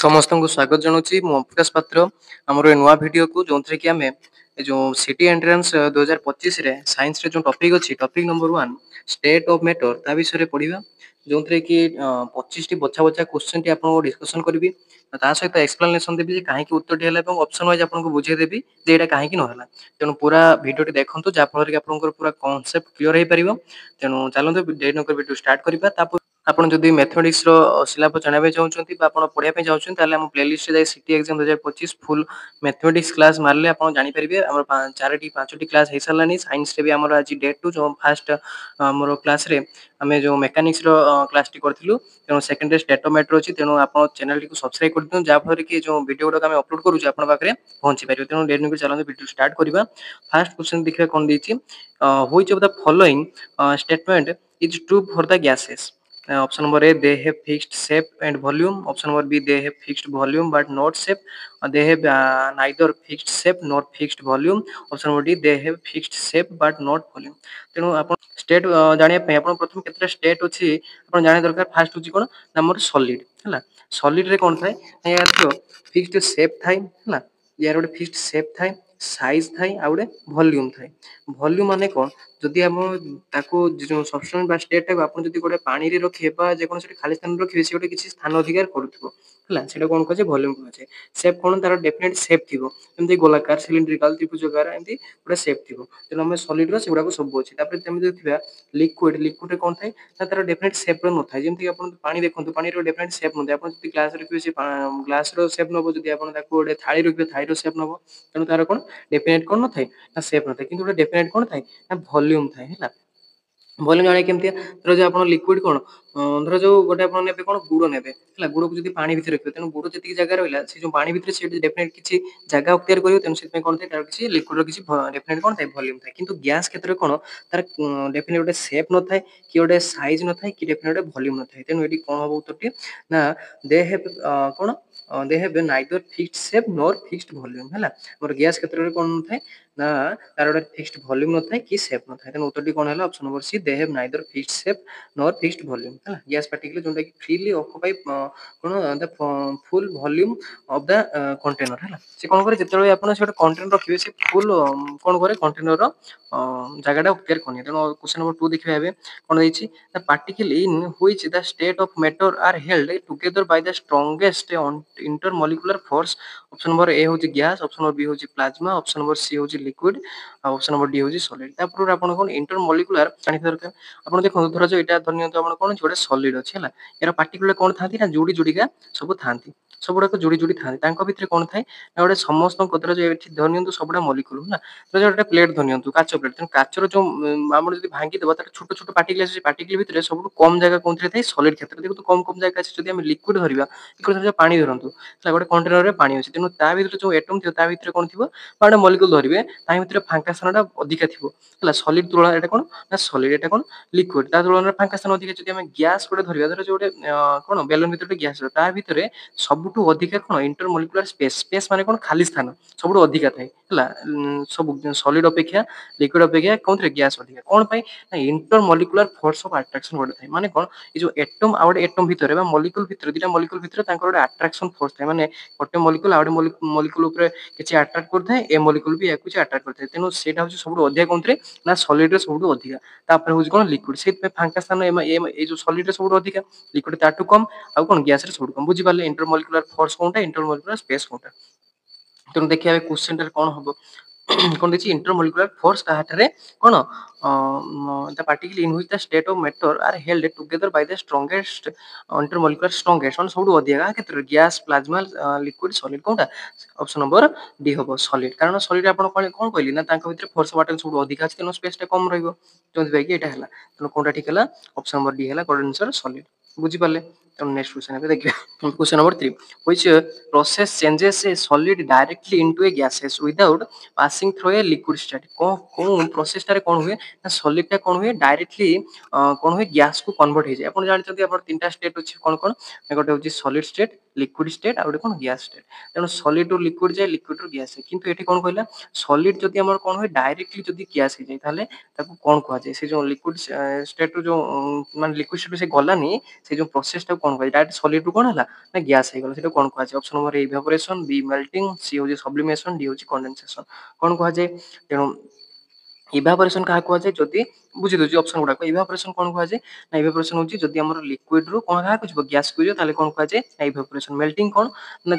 ସମସ୍ତଙ୍କୁ ସ୍ୱାଗତ ଜଣାଉଛି ମୁଁ ଅଙ୍କୁଶ ପାତ୍ର ଆମର ଏ ନୂଆ ଭିଡ଼ିଓକୁ ଯେଉଁଥିରେ କି ଆମେ ଏ ଯେଉଁ ସିଟି ଏଣ୍ଟ୍ରାନ୍ସ 2025 ରେ ସାଇନ୍ସରେ ଯେଉଁ ଟପିକ୍ ଅଛି topic number 1 state of matter ତା ବିଷୟରେ ପଢ଼ିବା ଯେଉଁଥିରେ କି 25ଟି ବଛା ବଛା କ୍ୱେଶ୍ଚନଟି ଆପଣଙ୍କୁ ଡିସ୍କସନ୍ କରିବି ତା ସହିତ ଏକ୍ସପ୍ଲାନେସନ୍ ଦେବି ଯେ କାହିଁକି ଉତ୍ତରଟି ହେଲା ଏବଂ ଅପସନ୍ ୱାଇଜ୍ ଆପଣଙ୍କୁ ବୁଝେଇଦେବି ଯେ ଏଇଟା କାହିଁକି ନହେଲା। ତେଣୁ ପୁରା ଭିଡ଼ିଓଟି ଦେଖନ୍ତୁ ଯାହାଫଳରେ କି ଆପଣଙ୍କର ପୁରା କନସେପ୍ଟ କ୍ଲିୟର ହେଇପାରିବ। ତେଣୁ ଚାଲନ୍ତୁ ଡେରି ନକରି ଭିଡ଼ିଓ ଷ୍ଟାର୍ଟ କରିବା। ତାପରେ ଆପଣ ଯଦି ମ୍ୟାଥମେଟିକ୍ସର ସିଲାବସ୍ ଜାଣିବା ପାଇଁ ଚାହୁଁଛନ୍ତି ବା ଆପଣ ପଢ଼ିବା ପାଇଁ ଚାହୁଁଛନ୍ତି ତାହେଲେ ଆମ ପ୍ଲେଲିଷ୍ଟରେ ଯାଇ ସିଟି ଏକ୍ଜାମ୍ 2025 ଫୁଲ୍ ମ୍ୟାଥମେଟିକ୍ସ କ୍ଲାସ୍ ମାରିଲେ ଆପଣ ଜାଣିପାରିବେ। ଆମର 4ଟି 5ଟି କ୍ଲାସ୍ ହେଇସାରିଲାଣି। ସାଇନ୍ସରେ ବି ଆମର ଆଜି ଡେ 2 ଯେଉଁ ଫାଷ୍ଟ ଆମର କ୍ଲାସ୍ରେ ଆମେ ଯେଉଁ ମେକାନିକ୍ସର କ୍ଲାସ୍ଟି କରିଥିଲୁ। ତେଣୁ ସେକେଣ୍ଡରେ ଷ୍ଟେଟ୍ ଅଫ୍ ମ୍ୟାଟର ଅଛି। ତେଣୁ ଆପଣ ଚ୍ୟାନେଲଟିକୁ ସବସ୍କ୍ରାଇବ୍ କରିଦିଅନ୍ତୁ ଯାହାଫଳରେ କି ଯେଉଁ ଭିଡ଼ିଓ ଗୁଡ଼ାକ ଆମେ ଅପଲୋଡ଼ କରୁଛୁ ଆପଣଙ୍କ ପାଖରେ ପହଞ୍ଚି ପାରିବ। ତେଣୁ ଡେରି ନକରି ଚାଲନ୍ତୁ ଭିଡ଼ିଓ ଷ୍ଟାର୍ଟ କରିବା। ଫାଷ୍ଟ କ୍ୱେଶ୍ଚନ୍ ଦେଖିବା କ'ଣ ଦେଇଛି, which of the following statement is true for the gases. Option number A, they have fixed shape and volume. Option number B, they have fixed volume but not shape. They have neither fixed shape nor fixed volume. Option number D, they have fixed shape but not volume. ତେଣୁ ଆପଣ state ଜାଣିବା ପାଇଁ ଆପଣ ପ୍ରଥମେ କେତେଟା state ଅଛି ଆପଣ ଜାଣିବା ଦରକାର। ଫାଷ୍ଟ ହେଉଛି କ'ଣ ନା ଆମର ସଲିଡ୍ ହେଲା। ସଲିଡ୍ରେ କ'ଣ ଥାଏ ନା ୟାର ଫିକ୍ସଡ ସେପ୍ ଥାଏ ହେଲା। ୟାର ଗୋଟେ ଫିକ୍ସଡ ସେପ୍ ଥାଏ, ସାଇଜ୍ ଥାଏ, ଆଉ ଗୋଟେ ଭଲ୍ୟୁମ୍ ଥାଏ। ଭଲ୍ୟୁମ୍ ମାନେ କ'ଣ, ଯଦି ଆମ ତାକୁ ଯେଉଁ ସବଷ୍ଟାନ୍ସ ବା ଷ୍ଟେଟ୍ଟାକୁ ଆପଣ ଯଦି ଗୋଟେ ପାଣିରେ ରଖିବେ ବା ଯେକୌଣସି ଖାଲି ସ୍ଥାନରେ ରଖିବେ ସେ ଗୋଟେ କିଛି ସ୍ଥାନ ଅଧିକାର କରୁଥିବ ହେଲା, ସେଇଟା କ'ଣ କୁହାଯାଏ ଭଲ୍ୟୁମ୍ କୁହାଯାଏ। ସେପ୍ କ'ଣ ତାର ଡେଫିନେଟ୍ ସେପ୍ ଥିବ, ଯେମିତି ଗୋଲାକାର, ସିଲିଣ୍ଡ୍ରିକାଲ, ତ୍ରିଭୁଜାକାର ଏମିତି ଗୋଟେ ସେପ୍ ଥିବ। ତେଣୁ ଆମେ ସଲିଡ୍ର ସେଗୁଡ଼ାକ ସବୁ ଅଛି। ତାପରେ ଆମେ ଯଦି ଦେଖିବା ଲିକ୍ୱିଡ୍ରେ କ'ଣ ଥାଏ ନା ତାର ଡେଫିନେଟ୍ ସେପ୍ର ନଥାଏ। ଯେମିତି ଆପଣ ପାଣି ଦେଖନ୍ତୁ, ପାଣିର ଡେଫିନେଟ୍ ସେପ୍ ନଥାଏ। ଆପଣ ଯଦି ଗ୍ଲାସ୍ ରଖିବେ ସେ ଗ୍ଲାସ୍ର ସେପ୍ ନେବ, ଯଦି ଆପଣ ତାକୁ ଗୋଟେ ଥାଳି ରଖିବେ ଥାଳିର ସେପ୍ ନେବ। ତେଣୁ ତାର କ'ଣ ଡେଫିନେଟ୍ କ'ଣ ନଥାଏ ନା ସେପ୍ ନଥାଏ, କିନ୍ତୁ ଗୋଟେ ଡେଫିନେଟ୍ କ'ଣ ଥାଏ ନା ଭଲ୍ୟୁମ୍ ଥାଏ ହେଲା। ଭଲ୍ୟୁମ୍ ଜାଣିବା କେମିତିଆ, ଧର ଯୋଉ ଆପଣ ଲିକ୍ୱିଡ୍ କ'ଣ ଧର ଯୋଉ ଗୋଟେ ଆପଣ ନେବେ କ'ଣ ଗୁଡ଼ ନେବେ ହେଲା, ଗୁଡ଼କୁ ଯଦି ପାଣି ଭିତରେ ରଖିବେ ତେଣୁ ଗୁଡ଼ ଯେତିକି ଜାଗା ରହିଲା ସେ ଯୋଉ ପାଣି ଭିତରେ ସେଠି ଡେଫିନେଟ୍ କିଛି ଜାଗା ଅକ୍ତିଆର କରିବ। ତେଣୁ ସେଥିପାଇଁ କ'ଣ ଥାଏ ତାର କିଛି ଲିକ୍ୱିଡ୍ର କିଛି ଡେଫିନେଟ୍ କ'ଣ ଥାଏ ଭଲ୍ୟୁମ୍ ଥାଏ। କିନ୍ତୁ ଗ୍ୟାସ୍ କ୍ଷେତ୍ରରେ କ'ଣ ତାର ଡେଫିନେଟ୍ ଗୋଟେ ସେପ୍ ନଥାଏ, କି ଗୋଟେ ସାଇଜ୍ ନଥାଏ, କି ଡେଫିନେଟ୍ ଗୋଟେ ଭଲ୍ୟୁମ୍ ନଥାଏ। ତେଣୁ ଏଠି କ'ଣ ହବ ଉତ୍ତରଟି ନା ଦେ ହେଭ୍ କ'ଣ they have neither fixed shape nor fixed volume ହେଲା। ଆମର ଗ୍ୟାସ୍ କ୍ଷେତ୍ରରେ କ'ଣ ନଥାଏ ନା ତାର ଗୋଟେ ଫିକ୍ସଡ ଭଲ୍ୟୁମ୍ ନଥାଏ କି ସେପ୍ ନଥାଏ। ତେଣୁ ଉତ୍ତରଟି କ'ଣ ହେଲା option number C, they have neither fixed shape nor fixed volume ହେଲା। ଗ୍ୟାସ୍ ପାର୍ଟିକଲ୍ ଯୋଉଟାକି ଫ୍ରିଲି ଅକୁପାଇ କ'ଣ the full volume of the container ହେଲା। ସେ କ'ଣ କରେ ଯେତେବେଳେ ଆପଣ ସେ ଗୋଟେ କଣ୍ଟେନର ରଖିବେ ସେ ଫୁଲ୍ କ'ଣ କରେ କଣ୍ଟେନରର ଜାଗାଟା ଅକ୍ତିଆର କରିନିଏ। ତେଣୁ କ୍ୱେଶ୍ଚନ୍ ନମ୍ବର 2 ଦେଖିବା ଏବେ କ'ଣ ଦେଇଛି the particle in which the state of matter are held together by the strongest intermolecular force. Option number A ହେଉଛି ଗ୍ୟାସ୍, ଅପସନ୍ ନମ୍ବର ବି ହେଉଛି ପ୍ଲାଜମା, ଅପସନ୍ ନମ୍ବର ସି ହେଉଛି ଲିକ୍ୱିଡ୍, ଆଉ ଅପସନ୍ ନମ୍ବର ଡି ହେଉଛି solid. ତାପରେ ଆପଣ କ'ଣ ଇଣ୍ଟରମଲିକୁଲାର ଜାଣିଥିବା ଦରକାର। ଆପଣ ଦେଖନ୍ତୁ ଧର ଯୋଉ ଏଇଟା ଧରିନିଅନ୍ତୁ ଆପଣ କ'ଣ ଗୋଟେ ସଲିଡ୍ ଅଛି ହେଲା, ଏହାର ପାର୍ଟିକଲ୍ କ'ଣ ଥାନ୍ତି ନା ଯୋଡ଼ି ଯୋଡ଼ିକା ସବୁ ଥାନ୍ତି, ସବୁଗୁଡ଼ାକ ଯୋଡ଼ି ଯୋଡ଼ି ଥାନ୍ତି। ତାଙ୍କ ଭିତରେ କ'ଣ ଥାଏ ନା ଗୋଟେ ସମସ୍ତଙ୍କ ଧର ଯୋଉ ଏଠି ଧରିନିଅନ୍ତୁ ସବୁଗୁଡ଼ା ମଲିକ୍ୟୁଲ୍ ହେଲା। ଧର ଗୋଟେ ପ୍ଲେଟ୍ ଧରିନିଅନ୍ତୁ କାଚ ପ୍ଲେଟ୍, ତେଣୁ କାଚର ଯୋଉ ଆମର ଯଦି ଭାଙ୍ଗିଦେବା ତାର ଛୋଟ ଛୋଟ ପାର୍ଟିକଲ୍ ଅଛି, ପାର୍ଟିକଲ୍ ଭିତରେ ସବୁଠୁ କମ୍ ଜାଗା କୋଉଥିରେ ଥାଏ ସଲିଡ୍ କ୍ଷେତ୍ରରେ। ଦେଖନ୍ତୁ କମ୍ ଜାଗା ଅଛି। ଯଦି ଆମେ ଲିକ୍ୱିଡ୍ ଧରିବା, ଲିକ୍ୱିଡ୍ ପାଣି ଧରନ୍ତୁ ହେଲା, ଗୋଟେ କଣ୍ଟେନରରେ ପାଣି ଅଛି, ତେଣୁ ତା ଭିତରେ ଯୋଉ ଏଟମ୍ ଥିବ ତା ଭିତରେ କ'ଣ ଥିବ ବା ଗୋଟେ ମଲିକ୍ୟୁଲ୍ ଧରିବେ ତା ଭିତରେ ଫାଙ୍କା ସ୍ଥାନଟା ଅଧିକା ଥିବ ହେଲା। ସଲିଡ୍ ତୁଳନାରେ ଏଟା କ'ଣ ନା ସଲିଡ୍, ଏଟା କ'ଣ ଲିକ୍ୱିଡ୍, ତା ତୁଳନାରେ ଫାଙ୍କା ସ୍ଥାନ ଅଧିକା। ଯଦି ଆମେ ଗ୍ୟାସ୍ ଗୋଟେ ଧରିବା, ଧର ଯୋଉ ଗୋଟେ କ'ଣ ବେଲୁନ୍ ଭିତରେ ଗୋଟେ ଗ୍ୟାସ୍ ତା ଭିତରେ ସବୁଠୁ ଅଧିକା କ'ଣ ଇଣ୍ଟରମଲିକୁଲାର ସ୍ପେସ୍ ମାନେ କ'ଣ ଖାଲି ସ୍ଥାନ ସବୁଠୁ ଅଧିକା ଥାଏ ହେଲା। ସବୁ ସଲିଡ୍ ଅପେକ୍ଷା ଲିକ୍ୱିଡ୍ ଅପେକ୍ଷା କୋଉଥିରେ ଗ୍ୟାସ୍ ଅଧିକା। କ'ଣ ପାଇଁ ନା ଇଣ୍ଟରମଲିକୁଲାର ଫୋର୍ସ ଅଫ୍ ଆଟ୍ରାକ୍ସନ୍ ଗୋଟେ ଥାଏ। ମାନେ କ'ଣ ଏଇ ଯୋଉ ଏଟମ୍ ଆଉ ଗୋଟେ ଏଟମ୍ ଭିତରେ ବା ମଲିକ୍ୟୁଲ୍ ଭିତରେ ଦିଟା ମଲିକ୍ୟୁଲ୍ ଭିତରେ ତାଙ୍କର ଗୋଟେ ଆଟ୍ରାକ୍ସନ୍ ଫୋର୍ସ ଥାଏ। ମାନେ ଗୋଟେ ମଲିକ୍ୟୁଲ୍ ଆଉ ଗୋଟେ ମଲିକ୍ୟୁଲ୍ ଉପରେ କିଛି ଆଟ୍ରାକ୍ଟ କରିଥାଏ, ଏ ମଲିକ୍ୟୁଲ୍ ବି ୟାକୁ କିଛି ଆଟ୍ରାକ୍ଟ କରିଥାଏ। ତେଣୁ ସେଇଟା ହେଉଛି ସବୁଠୁ ଅଧିକା କୋଉଥିରେ ନା ସଲିଡ୍ରେ ସବୁଠୁ ଅଧିକା। ତାପରେ ହେଉଛି କ'ଣ ଲିକ୍ୱିଡ୍। ସେଇଥିପାଇଁ ଫାଙ୍କା ସ୍ଥାନ ଏଇ ଯୋଉ ସଲିଡ୍ରେ ସବୁଠୁ ଅଧିକା, ଲିକ୍ୱିଡ୍ ତାଠୁ କମ୍, ଆଉ କ'ଣ ଗ୍ୟାସ୍ରେ ସବୁଠୁ କମ୍। ବୁଝିପାରିଲେ ଇଣ୍ଟରମଲିକୁଲାର ଫୋର୍ସ କୋଉଟା, ଇଣ୍ଟରମଲିକୁଲାର ସ୍ପେସ୍ କୋଉଟା। ତେଣୁ ଦେଖିବା କ୍ୱେଶ୍ଚନଟାରେ କ'ଣ ହବ। କ'ଣ ଦେଇଛି ଇଣ୍ଟରମଲିକୁଲାର ଫୋର୍ସ କାହାଠାରେ କ'ଣ the particle in which the state of matter are held together by the strongest intermolecular strongest ମାନେ ସବୁଠୁ ଅଧିକା କାହା କ୍ଷେତ୍ରରେ ଗ୍ୟାସ୍, ପ୍ଲାଜମା, ଲିକ୍ୱିଡ୍, ସଲିଡ୍ କୋଉଟା ଅପସନ୍ ନମ୍ବର ଡି ହବ ସଲିଡ୍। କାରଣ ସଲିଡ୍ ଆପଣ କ'ଣ କହିଲି ନା ତାଙ୍କ ଭିତରେ ଫୋର୍ସ ଅଫ୍ ଆଟ୍ରାକ୍ସନ୍ ସବୁଠୁ ଅଧିକା ଅଛି, ତେଣୁ ସ୍ପେସ୍ଟା କମ୍ ରହିବ, ଯୋଉଥିପାଇଁ କି ଏଇଟା ହେଲା। ତେଣୁ କୋଉଟା ଠିକ୍ ହେଲା ଅପସନ୍ ନମ୍ବର ଡି ହେଲା କରେକ୍ଟ ଆନ୍ସର ସଲିଡ୍। ବୁଝିପାରିଲେ। ତେଣୁ ନେକ୍ସଟ କ୍ୱେଶ୍ଚନ ଏବେ ଦେଖିବା। Question number 3 which process changes a solid directly into a gases without passing through a liquid state। କୋଉ ପ୍ରୋସେସଟାରେ କ'ଣ ହୁଏ ନା ସଲିଡ୍ଟା କ'ଣ ହୁଏ ଡାଇରେକ୍ଟଲି କ'ଣ ହୁଏ ଗ୍ୟାସକୁ କନଭର୍ଟ ହେଇଯାଏ। ଆପଣ ଜାଣିଛନ୍ତି ଆପଣ ତିନିଟା ଷ୍ଟେଟ୍ ଅଛି କ'ଣ କ'ଣ ନା ଗୋଟେ ହେଉଛି ସଲିଡ୍ ଷ୍ଟେଟ୍, ଲିକ୍ୱିଡ୍ ଷ୍ଟେଟ୍, ଆଉ ଗୋଟେ କ'ଣ ଗ୍ୟାସ୍ ଷ୍ଟେଟ୍। ତେଣୁ ସଲିଡ୍ରୁ ଲିକ୍ୱିଡ୍ ଯାଏ, ଲିକ୍ୱିଡ୍ରୁ ଗ୍ୟାସ୍ ଯାଏ। କିନ୍ତୁ ଏଠି କ'ଣ କହିଲା ସଲିଡ୍ ଯଦି ଆମର କ'ଣ ହୁଏ ଡାଇରେକ୍ଟଲି ଯଦି ଗ୍ୟାସ୍ ହେଇଯାଏ ତାହେଲେ ତାକୁ କ'ଣ କୁହାଯାଏ। ସେ ଯୋଉ ଲିକ୍ୱିଡ୍ ଷ୍ଟେଟ୍ରୁ ଯୋଉ ମାନେ ଲିକ୍ୱିଡ୍ ଷ୍ଟେଟ୍ରୁ ସେ ଗଲାନି, ସେ ଯୋଉ ପ୍ରୋସେସଟାକୁ कौन कह डायरेक्ट सॉलिड रु कौन है ना गैस हो गला कौन कह option number A evaporation B melting C हूँ सब्लिमेशन डी हूँ कंडेनसेशन कौन कह जाए तेणु इवापोरेशन क्या कहुए जदि बुझी दूसरी ऑप्शन गुड़ाक इवापोरेशन कौन कहुए ना इवापोरेशन होची जदि हमर लिक्विड रु कौन क्या गैस को ताले कौन कहुए ना इवापोरेशन मेल्टिंग कौन ना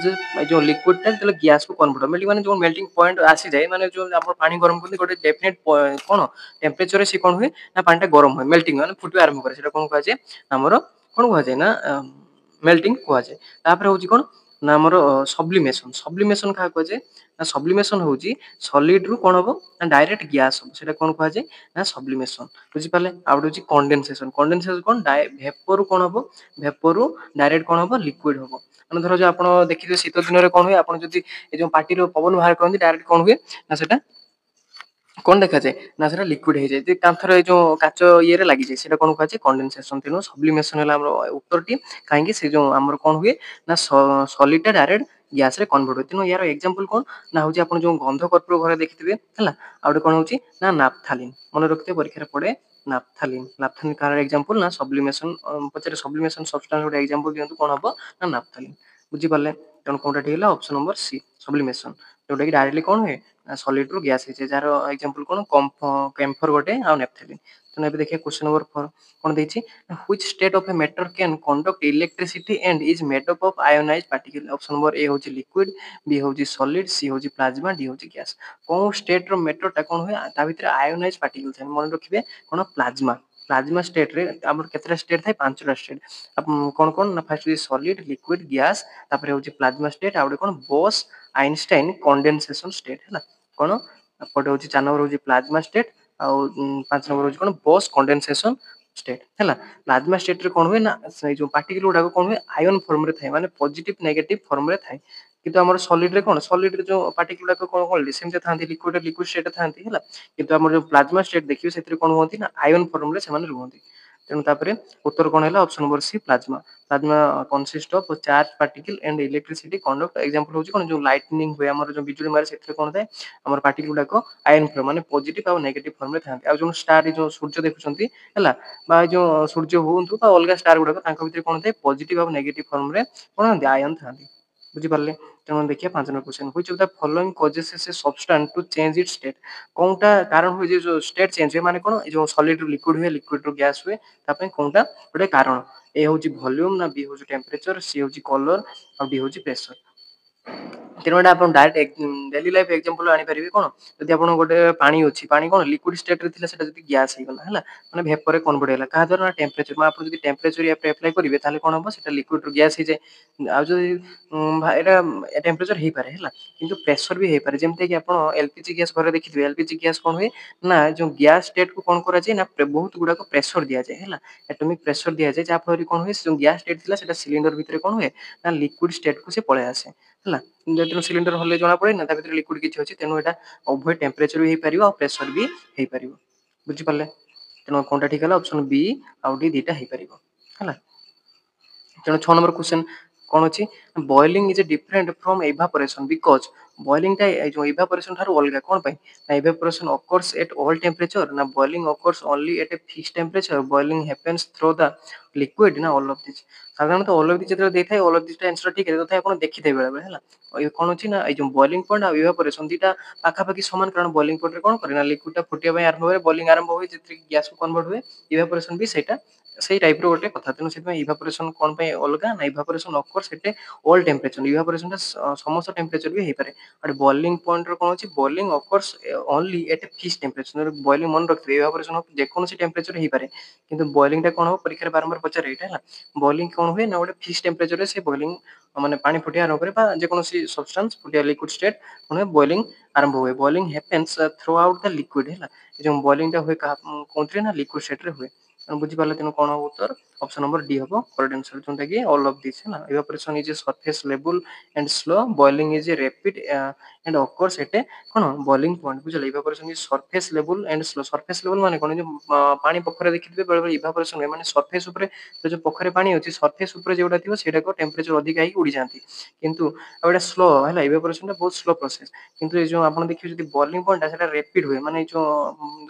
जो लिक्विड टा जो गैस को कन्वर्ट मेल्टिंग माने जो मेल्टिंग पॉइंट आसी जाए माने जो हम पानी गरम करते गोटे डेफिनेट कौन टेम्परेचर से कौन हुए ना पानी गरम हुए मेल्टिंग माने फुटवा आरंभ करे सेटा कौन कहुए हमर कौन कहुए ना मेल्टिंग कहुए तापर होची कौन ना हमर सब्लिमेशन सब्लिमेशन क्या कहुए ना सब्लिमेशन होची सॉलिड रु कौन हम ना डायरेक्ट गैस हम सेटा कौन कहुए ना सब्लिमेशन बुझी पाले आ गोटे कंडेनसेशन कंडेनसेशन कौन वेपर कौन हम वेपर डायरेक्ट कौन हम लिक्विड हम ମାନେ ଧର ଯୋଉ ଆପଣ ଦେଖିଥିବେ ଶୀତ ଦିନରେ କଣ ହୁଏ ଆପଣ ଯଦି ଏ ଯୋଉ ପାଟିରୁ ପବନ ବାହାର କରନ୍ତି ଡାଇରେକ୍ଟ କଣ ହୁଏ ନା ସେଟା कौन देखा जाए ना सेटा लिक्विड हो जाए कांथर ए जो काच ये लगी जाए सेटा कौन कहुए कंडेनसेशन तेणु सब्लिमेशन है उत्तर टी कहीं से जो आमर कौन हुए ना सॉलिड डायरेक्ट गैस रे कन्वर्ट हुए तेणु यार एग्जांपल कौन ना हूँ आप जो गंध कर्पूर घर देखिथे है आ गए कौन हूँ ना नापथालिन मन रखते परीक्षा पड़े नापथालिन नापथालिन कार एग्जांपल ना सब्लिमेशन पचारे सब्लिमेशन सब्सटेंस गोटे एग्जांपल दियंतु कौन हम ना नापथालिन बुझी पारे तेणु कौनटा ऑप्शन नंबर सी सब्लिमेशन जोटा कि डायरेक्टली कौन हुए सॉलिड रु गैस हो जार एग्जांपल कौन कैम्फर गोटे आ नेपथालिन तेणु ए देखिए क्वेश्चन नंबर 4 कौन देछि which state of a matter can conduct electricity and is made up of ionized particle option number A होछि लिक्विड बी होछि सॉलिड सी होछि प्लाज्मा डी होछि गैस कौन स्टेट रो मैटर टा कौन हुए ता भितर आयोनाइज्ड पार्टिकल थाए मन रखिबे कौन प्लाज्मा प्लाज्मा स्टेट रे हमर केतरा स्टेट थाए पांचटा स्टेट कौन कौन ना फर्स्ट सॉलिड लिक्विड गैस तापर होछि प्लाज्मा स्टेट आ कौन बोस आइंस्टाइन कंडेनसेशन स्टेट है कौन पटे हूँ 4 नंबर हूँ प्लाज्मा स्टेट आउ 5 नंबर हूँ कौन बोस कंडेनसेशन स्टेट है प्लाज्मा स्टेट रे कौन हुए ना जो पार्टिकल गुडा कौन हुए आयन फॉर्म रे थाए माने पॉजिटिव नेगेटिव फॉर्म रे थाए किंतु हमर सॉलिड रे कौन सॉलिड रे जो पार्टिकल गुडा कौन कौन सेमते थांती लिक्विड लिक्विड स्टेट थांती है किंतु हमर जो प्लाज्मा स्टेट देखियो सेतिर कौन होती ना आयन फॉर्म रे से रुहंती तेणु तापर उत्तर कौन है option number C plasma plasma consist of charge particle and electricity conduct example होची कौन जो लाइटनिंग हुए हमर जो बिजुली मारे सेतिर कौन थाए हमर पार्टिकल गुडा आयन फॉर्म माने पॉजिटिव और नेगेटिव फॉर्म रे थांती आ जो स्टार जो सूर्य देखुछंती हैला बा जो सूर्य होंतु बा अलगा स्टार गुडा तांको भितर कौन थाए पॉजिटिव और नेगेटिव फॉर्म रे कौन आयन थांती बुझी पारले तेणु देखिए 5 number question which of the following causes a substance to change its state कोनटा कारण हुए जो स्टेट चेंज हुए माने कोन जो सॉलिड रु लिक्विड हुए लिक्विड रु गैस हुए तापे कोनटा गोटे कारण ए होची वॉल्यूम ना बी होची टेम्परेचर सी होची कलर और डी होची प्रेशर तेणु एटा आपण डायरेक्ट डेली लाइफ एग्जांपल आनी परिबे कोन जदि आपण गोटे पानी अछि पानी कोन लिक्विड स्टेट रे थिला सेटा जदि गैस हे गला हला माने वेपर रे कन्वर्ट होला का दर ना टेम्परेचर मा आपण जदि टेम्परेचर या अप्लाई करिवे ताले कोन हो सेटा लिक्विड रो गैस हे जाय आ जदि एटा टेम्परेचर हे पारे हला किंतु प्रेशर भी हे पारे जेमते कि आपण एलपीजी गैस घरे देखिथिबे एलपीजी गैस कोन हुए ना जो गैस स्टेट को कोन करा जाय ना बहुत गुडा को प्रेशर दिया जाय हला एटॉमिक प्रेशर दिया जाय जा फल कोन हुए जो गैस स्टेट थिला सेटा सिलिंडर भितरे कोन हुए ना लिक्विड स्टेट को से पळे आसे हला जेतनो सिलिंडर हले जना पड़े ना ता भितर लिक्विड किछि अछि तेनो एटा उभय टेम्परेचर भी हे परिबो और प्रेशर भी हे परिबो बुझि पाले तेनो कोनटा ठीक हला ऑप्शन बी आउ डी दीटा हे परिबो हला तेणु 6 नंबर क्वेश्चन कौन अच्छी boiling is different from evaporation because boiling टा जो इवापोरेशन थारो अलग कौन पाई ना evaporation occurs at all temperature ना boiling occurs only at a fixed temperature boiling happens through the liquid ना ऑल ऑफ दिस साधारणतः ऑल ऑफ दिस जेतरा देथाय ऑल ऑफ दिस टा आंसर ठीक है तथा आपण देखिथे बेले बेले हला ए कोन अछि ना ए जो बॉइलिंग पॉइंट आ इवापोरेशन दीटा पाखा पाखी समान कारण बॉइलिंग पॉइंट रे कोन करे ना लिक्विड टा फुटिया पय आरंभ होय बॉइलिंग आरंभ होय जेतरि गैस को कन्वर्ट हुए इवापोरेशन भी सेटा सेही टाइप रो गोटे कथा तेनु सेतमे इवापोरेशन कोन पय अलगा ना evaporation occurs at all temperature evaporation टा समस्त टेम्परेचर भी हे पारे और बॉइलिंग पॉइंट रो कोन अछि boiling occurs only at a fixed temperature boiling मन रखते इवापोरेशन जे कोन सी टेम्परेचर हे पारे किंतु बॉइलिंग टा कोन हो परीक्षा बारंबार पचारे एटा हला बॉइलिंग कोन हुए ना गोटे फिक्स्ड टेम्परेचर रे से बॉइलिंग माने पानी फुटिया आरंभ करे बा जे कोनोसी सब्सटेंस फुटिया लिक्विड स्टेट कोन बॉइलिंग आरंभ हुए boiling happens through out the liquid है जो बॉइलिंग टा हुए कोनथरे ना लिक्विड स्टेट रे हुए बुझी पाले तेनु कोन हो उत्तर ऑप्शन नंबर डी हबो करेक्ट आंसर जोंटा कि ऑल ऑफ दिस है ना evaporation is a surface level and slow boiling is a rapid and occurs at a कोन बॉइलिंग पॉइंट बुझले evaporation is surface level and slow surface level माने कोन जो पानी पोखरे देखिथिबे बेले बेले इवापोरेशन है माने सरफेस ऊपर जो पोखरे पानी अछि सरफेस ऊपर जेउडा थिबो सेटा को टेम्परेचर अधिक आइ उडी जांती किंतु एटा स्लो हैला इवापोरेशन टा बहुत स्लो प्रोसेस किंतु ए जो आपण देखियो जदी बॉइलिंग पॉइंट सेटा रैपिड हुए माने जो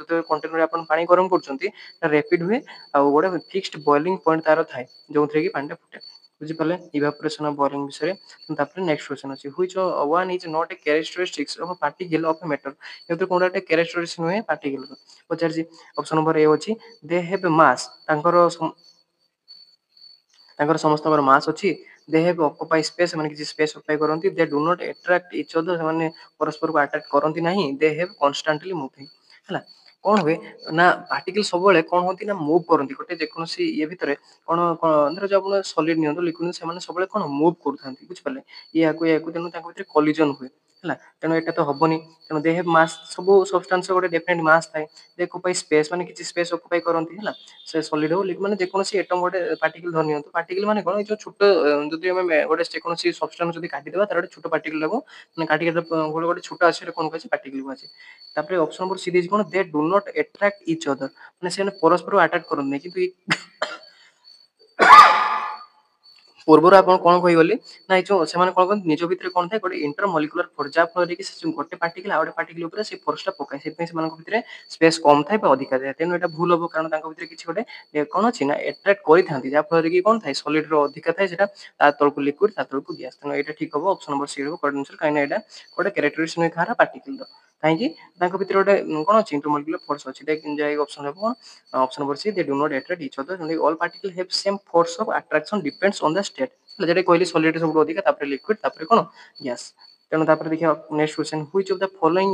जते कंटेनर आपण पानी गरम करचंती रैपिड हुए आ गोटे फिक्स्ड बॉइलिंग बॉइलिंग पॉइंट तार थाए जो कि पानी फुटे बुझिपारे इवापोरेशन ऑफ बॉइलिंग विषय नेक्स्ट क्वेश्चन अच्छी which one is not a characteristics of particle of a metal ये तो कोनटा कैरेक्टरिस्टिक्स नुहे पार्टिकल पचार ऑप्शन नंबर ए अछि दे हैव मास ତାଙ୍କର ସମସ୍ତଙ୍କର ମାସ୍ ଅଛି ଦେ ହେଭ୍ ଅକୁପାଇ ସ୍ପେସ୍ ସେମାନେ କିଛି ସ୍ପେସ୍ ଅକୁପାଇ କରନ୍ତି they do not attract each other ସେମାନେ ପରସ୍ପରକୁ ଆଟ୍ରାକ୍ଟ କରନ୍ତି ନାହିଁ ଦେ ହେଭ୍ କନଷ୍ଟାଣ୍ଟଲି ମୁଭିଂ ହେଲା କଣ ହୁଏ ନା ପାର୍ଟିକଲ ସବୁବେଳେ କଣ ହୁଅନ୍ତି ନା ମୁଭ୍ କରନ୍ତି ଗୋଟେ ଯେକୌଣସି ଇଏ ଭିତରେ କଣ ଧର ଯୋଉ ଆପଣ ସଲିଡ୍ ନିଅନ୍ତୁ ଲିକ୍ୱିଡ୍ ସେମାନେ ସବୁବେଳେ କଣ ମୁଭ୍ କରୁଥାନ୍ତି ବୁଝିପାରିଲେ ୟାକୁ ତେଣୁ ତାଙ୍କ ଭିତରେ କଲିଜନ ହୁଏ ହେଲା ତେଣୁ ଏଇଟା ତ ହବନି ତେଣୁ ଦେ ହେଭ୍ ମାସ୍ ସବୁ ସବଷ୍ଟାନ୍ସ ଗୋଟେ ଡିଫରେଣ୍ଟ ମାସ୍ ଥାଏ ଦେ ଅକୁପାଇ ସ୍ପେସ୍ ମାନେ କିଛି ସ୍ପେସ୍ ଅକୁପାଇ କରନ୍ତି ହେଲା ସେ ସଲିଡ୍ ହଉ ମାନେ ଯେକୌଣସି ଏଟମ ଗୋଟେ ପାର୍ଟିକଲ ଧରି ନିଅନ୍ତୁ ପାର୍ଟିକଲ ମାନେ କଣ ଏଇ ଯୋଉ ଛୋଟ ଯଦି ଆମେ ଗୋଟେ ଯେକୌଣସି ସବଷ୍ଟାନ୍ସ ଯଦି କାଟିଦେବା ତାର ଗୋଟେ ଛୋଟ ପାର୍ଟିକଲ ଟାକୁ ମାନେ କାଟି ଗୋଟେ ଛୋଟ ଆସି କଣ କୁହାଯାଏ ପାର୍ଟିକଲ କୁହାଯାଏ ତାପରେ ଅପସନ ନମ୍ବର ସି ଦେଇଛି କଣ they do not attract each other ମାନେ ସେମାନେ ପରସ୍ପରକୁ ଆଟ୍ରାକ୍ଟ କରନ୍ତି କିନ୍ତୁ ପୂର୍ବରୁ ଆପଣ କଣ କହିଗଲି ନା ଏଇ ଯୋଉ ସେମାନେ କଣ କରନ୍ତି ନିଜ ଭିତରେ କଣ ଥାଏ ଗୋଟେ ଇଣ୍ଟର ମଲିକୁଲାର ଫୋର୍ସ ଯାହା ଫଳରେ କି ସେ ଗୋଟେ ପାର୍ଟିକଲ ଆଉ ଗୋଟେ ପାର୍ଟିକଲ ଉପରେ ସେ ଫୋର୍ସଟା ପକାଏ ସେଥିପାଇଁ ସେମାନଙ୍କ ଭିତରେ ସ୍ପେସ୍ କମ ଥାଏ ବା ଅଧିକା ଥାଏ ତେଣୁ ଏଇଟା ଭୁଲ ହବ କାରଣ ତାଙ୍କ ଭିତରେ କିଛି ଗୋଟେ କଣ ଅଛି ନା ଆଟ୍ରାକ୍ଟ କରିଥାନ୍ତି ଯାହା ଫଳରେ କି କଣ ଥାଏ ସଲିଡ୍ ର ଅଧିକା ଥାଏ ସେଟା ତା ତଳକୁ ଲିକ୍ୱିଡ ତା ତଳକୁ ଗ୍ୟାସ୍ ତେଣୁ ଏଇଟା ଠିକ ହବ ଅପସନ ନମ୍ବର ସି ହବ କରେକ୍ଟ ଆନ୍ସର କାହିଁକି ନା ଏଇଟା ଗୋଟେ କ୍ୟାରେକ୍ଟରିଷ୍ଟିକ୍ ନୁହେଁ କାହାର ପାର୍ଟିକଲ ର କାହିଁକି ତାଙ୍କ ଭିତରେ ଗୋଟେ କଣ ଅଛି ଇଣ୍ଟରମଲିକୁଲାର ଫୋର୍ସ ଅଛି ଯାଇ ଅପସନ ହବ option number C they do not attract each other all particle have same force of attraction depends on the state যেটা କହିଲି ସଲିଡ୍ ସବୁଠୁ ଅଧିକା ତାପରେ ଲିକ୍ୱିଡ ତାପରେ କଣ ଗ୍ୟାସ୍ ତେଣୁ ତାପରେ ଦେଖିବା next question which of the following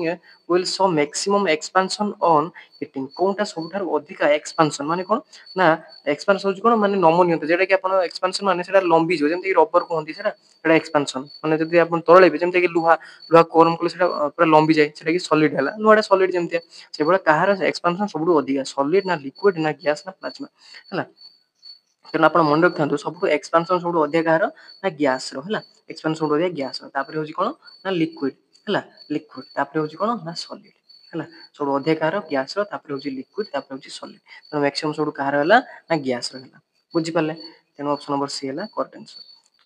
will show maximum expansion on heating କୋଉଟା ସବୁଠାରୁ ଅଧିକା ଏକ୍ସପାନସନ ମାନେ କଣ ନା ଏକ୍ସପାନସନ ହଉଛି କଣ ମାନେ ନମନୀୟତା ଯେଟା କି ଆପଣ ଏକ୍ସପାନସନ ମାନେ ସେଟା ଲମ୍ବିଯିବ ଯେମିତି ରବର କୁହନ୍ତି ସେଟା ଏକ୍ସପାନସନ ମାନେ ଯଦି ଆପଣ ତରଳେଇବେ ଯେମିତି କି ଲୁହା ଗରମ କଲେ ସେଟା ପୁରା ଲମ୍ବି ଯାଏ ସେଟା କି ସଲିଡ ହେଲା ଲୁହାଟା ସଲିଡ ଯେମିତି ସେଭଳିଆ କାହାର ଏକ୍ସପାନସନ ସବୁଠୁ ଅଧିକା ସଲିଡ ନା ଲିକ୍ୱିଡ ନା ଗ୍ୟାସ ନା ପ୍ଲାଜମା ହେଲା ତେଣୁ ଆପଣ ମନେ ରଖିଥାନ୍ତୁ ସବୁଠୁ ଏକ୍ସପାନସନ ସବୁଠୁ ଅଧିକା କାହାର ନା ଗ୍ୟାସ ର ହେଲା ଏକ୍ସପାନସନ ସବୁଠୁ ଅଧିକା ଗ୍ୟାସ ର ତାପରେ ହଉଛି କଣ ନା ଲିକ୍ୱିଡ ହେଲା ଲିକ୍ୱିଡ ତାପରେ ହଉଛି କଣ ନା ସଲିଡ ହେଲା ସବୁଠୁ ଅଧିକା କାହାର ଗ୍ୟାସ ର ତାପରେ ହଉଛି ଲିକ୍ୱିଡ ତାପରେ ହଉଛି ସଲିଡ ତେଣୁ ମ୍ୟାକ୍ସିମମ୍ ସବୁଠୁ କାହାର ହେଲା ନା ଗ୍ୟାସ ର ହେଲା ବୁଝିପାରିଲେ ତେଣୁ ଅପସନ ନମ୍ବର ସି ହେଲା କରେକ୍ଟ ଆନ୍ସର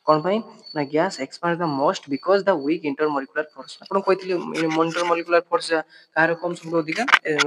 କଣ ପାଇଁ ନା gas expand the most because the weak intermolecular force ଆପଣ କହିଥିଲି ଇଣ୍ଟରମଲିକୁଲାର ଫୋର୍ସ କାହାର କମ ସବୁଠୁ ଅଧିକା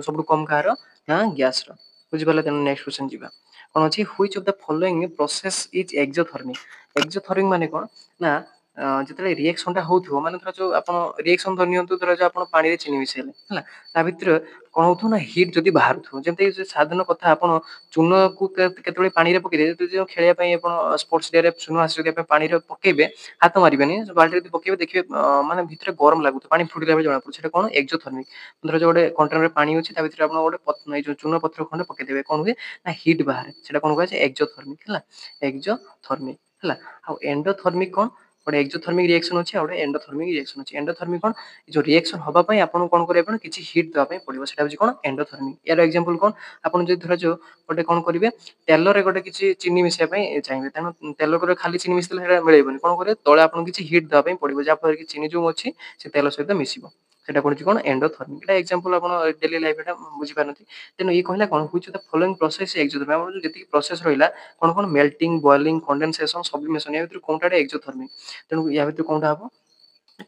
ସବୁଠୁ କମ କାହାର ନା ଗ୍ୟାସ ର ବୁଝିପାରିଲେ ତେଣୁ ନେକ୍ସଟ କ୍ୱେଶ୍ଚନ ଯିବା କଣ ଅଛି which of the following process is exothermic exothermic ମାନେ କଣ ନା ଯେତେବେଳେ ରିଏକ୍ସନ ଟା ହଉଥିବ ମାନେ ଧର ଯୋଉ ଆପଣ ରିଏକ୍ସନ ଧରି ନିଅନ୍ତୁ ଧର ଯୋଉ ଆପଣ ପାଣିରେ ଚିନି ମିଶେଇଲେ ହେଲା ତା ଭିତରେ କଣ ହଉଥିବ ନା ହିଟ୍ ଯଦି ବାହାରୁଥିବ ଯେମିତି ସାଧାରଣ କଥା ଆପଣ ଚୂନକୁ କେତେବେଳେ ପାଣିରେ ପକେଇବେ ଯଦି ଖେଳିବା ପାଇଁ ଆପଣ ସ୍ପୋର୍ଟସ ଡେରେ ଚୂନ ଆସି ଯଦି ଆପଣ ପାଣିରେ ପକେଇବେ ହାତ ମାରିବେନି ବାଲ୍ଟିରେ ଯଦି ପକେଇବେ ଦେଖିବେ ମାନେ ଭିତରେ ଗରମ ଲାଗୁଥିବ ପାଣି ଫୁଟିଲା ବେଳେ ଜଣା ପଡୁଛି ସେଟା କଣ ଏକ୍ସୋଥର୍ମିକ ଧର ଯୋଉ ଗୋଟେ କଣ୍ଟେନରରେ ପାଣି ଅଛି ତା ଭିତରେ ଆପଣ ଗୋଟେ ଏଇ ଯୋଉ ଚୂନ ପତ୍ର ଖଣ୍ଡେ ପକେଇଦେବେ କଣ ହୁଏ ନା ହିଟ୍ ବାହାରେ ସେଟା କଣ କୁହାଯାଏ ଏକ୍ସୋଥର୍ମିକ ହେଲା ଏକ୍ସୋଥର୍ମିକ ହେଲା ଆଉ ଏଣ୍ଡୋଥର୍ମିକ କଣ ଗୋଟେ ଏକ୍ସୋଥର୍ମିକ ରିଏକ୍ସନ ଅଛି ଆଉ ଗୋଟେ ଏଣ୍ଡୋଥର୍ମିକ ରିଏକ୍ସନ ଅଛି ଏଣ୍ଡୋଥର୍ମିକ କଣ ଏ ଯୋଉ ରିଏକ୍ସନ ହବା ପାଇଁ ଆପଣଙ୍କୁ କଣ କରିବା ପାଇଁ କିଛି ହିଟ୍ ଦେବା ପାଇଁ ପଡିବ ସେଟା ହଉଛି କଣ ଏଣ୍ଡୋଥର୍ମିକ ୟାର ଏକ୍ସାମ୍ପଲ କଣ ଆପଣ ଯଦି ଧର ଯୋଉ ଗୋଟେ କଣ କରିବେ ତେଲରେ ଗୋଟେ କିଛି ଚିନି ମିଶେଇବା ପାଇଁ ଚାହିଁବେ ତେଣୁ ତେଲ করে ଖାଲି ଚିନି ମିଶିଲେ ସେଟା ମିଳିବନି କଣ କରିବେ ତଳେ ଆପଣଙ୍କୁ କିଛି ହିଟ୍ ଦେବା ପାଇଁ ପଡିବ ଯାହା ଫଳରେ କି ଚିନି ଯୋଉ ଅଛି ସେ ତେଲ ସହିତ ମିଶିବ ସେଟା କହୁଛି କଣ ଏଣ୍ଡୋଥର୍ମିକ ଏଟା ଏକ୍ସାମ୍ପଲ ଆପଣ ଡେଲି ଲାଇଫ ଏଟା ବୁଝିପାରନ୍ତି ତେଣୁ ଇଏ କହିଲା କଣ ହଉଛି ଦ ଫଲୋଇଂ ପ୍ରୋସେସ ଏକ୍ସୋଥର୍ମିକ ଆମର ଯେତିକି ପ୍ରୋସେସ ରହିଲା କଣ କଣ ମେଲ୍ଟିଂ ବଏଲିଂ କଣ୍ଡେନସେସନ ସବ୍ଲିମେସନ ୟା ଭିତରୁ କୋଉଟା ଏକ୍ସୋଥର୍ମିକ ତେଣୁ ୟା ଭିତରୁ କୋଉଟା ହବ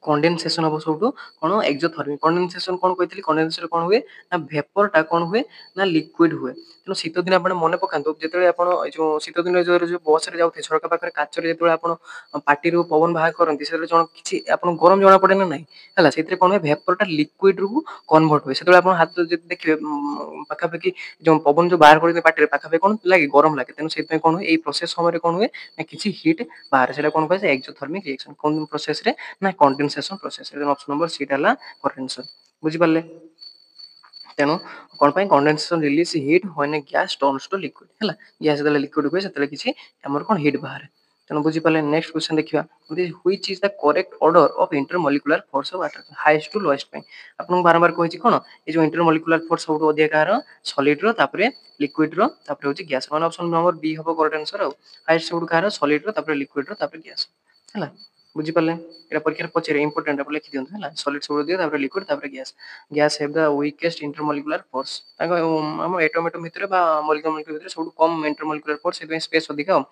କଣ୍ଡେନସେସନ ହବ ସବୁଠୁ କଣ ଏକ୍ସୋଥର୍ମିକ କଣ୍ଡେନସେସନ କଣ କହିଥିଲି କଣ୍ଡେନସେସନ କଣ ହୁଏ ନା ଭେପର ଟା କଣ ହୁଏ ନା ଲିକ୍ୱିଡ ହୁଏ ତେଣୁ ଶୀତ ଦିନ ଆପଣ ମନେ ପକାନ୍ତୁ ଯେତେବେଳେ ଆପଣ ଏଇ ଯୋଉ ଶୀତ ଦିନ ଯୋଉ ବସ ରେ ଯାଉଥିବେ ଝରକା ପାଖରେ କାଚରେ ଯେତେବେଳେ ଆପଣ ପାଟିରୁ ପବନ ବାହାର କରନ୍ତି ସେତେବେଳେ ଜଣ କିଛି ଆପଣଙ୍କୁ ଗରମ ଜଣା ପଡେ ନା ନାହିଁ ହେଲା ସେଥିରେ କଣ ହୁଏ ଭେପର ଟା ଲିକ୍ୱିଡ ରୁ କନଭର୍ଟ ହୁଏ ସେତେବେଳେ ଆପଣ ହାତ ଯଦି ଦେଖିବେ ପାଖାପାଖି ଯୋଉ ପବନ ଯୋଉ ବାହାର କରିବେ ପାଟିରେ ପାଖାପାଖି କଣ ଲାଗେ ଗରମ ଲାଗେ ତେଣୁ ସେଥିପାଇଁ କଣ ହୁଏ ଏଇ ପ୍ରୋସେସ ସମୟରେ କଣ ହୁଏ ନା କିଛି ହିଟ୍ ବାହାରେ ସେଟା କଣ କୁହାଯାଏ ଏକ୍ସୋଥର୍ମିକ ରିଏକ୍ସନ କୋନ ପ୍ରୋସେସ ରେ ନା କଣ୍ଡେନସେସନ ପ୍ରୋସେସ ରେ ଅପସନ ନମ୍ବର ସି ଟା ହେଲା କରେକ୍ଟ ଆନ୍ସର ବୁଝିପାରିଲେ ତେଣୁ କଣ ପାଇଁ condensation release heat when a gas turns to liquid ହେଲା ଗ୍ୟାସ ଯେତେବେଳେ ଲିକ୍ୱିଡ ହୁଏ ସେତେବେଳେ କିଛି ଆମର କଣ ହିଟ୍ ବାହାରେ ତେଣୁ ବୁଝିପାରିଲେ ନେକ୍ସଟ କ୍ୱେଶ୍ଚନ ଦେଖିବା which is the correct order of intermolecular force of attraction highest to lowest ପାଇଁ ଆପଣଙ୍କୁ ବାରମ୍ବାର କହିଛି କଣ ଏଇ ଯୋଉ ଇଣ୍ଟରମଲିକୁଲାର ଫୋର୍ସ ସବୁଠୁ ଅଧିକା କାହାର ସଲିଡ ର ତାପରେ ଲିକ୍ୱିଡ ର ତାପରେ ହଉଛି ଗ୍ୟାସ ମାନେ ଅପସନ ନମ୍ବର ବି ହବ କରେକ୍ଟ ଆନ୍ସର ଆଉ ହାଇଏଷ୍ଟ ସବୁଠୁ କାହାର ସଲିଡ ର ତାପରେ ଲିକ୍ୱିଡ ର ତାପରେ ଗ୍ୟାସ ହେଲା ବୁଝିପାରିଲେ ଏଟା ପରୀକ୍ଷାରେ ପଚାରେ ଇମ୍ପୋର୍ଟାଣ୍ଟ ଆପଣ ଲେଖି ଦିଅନ୍ତୁ ହେଲା ସଲିଡ ସବୁଠୁ ଅଧିକା ତାପରେ ଲିକ୍ୱିଡ ତାପରେ gas gas have the weakest intermolecular force ତାଙ୍କ ଆମ ଏଟମ ଏଟମ ଭିତରେ ବା ମଲିକ୍ୟୁଲ ମଲିକ୍ୟୁଲ ଭିତରେ ସବୁଠୁ କମ ଇଣ୍ଟରମଲିକୁଲାର ଫୋର୍ସ ସେଥିପାଇଁ ସ୍ପେସ ଅଧିକା ଆଉ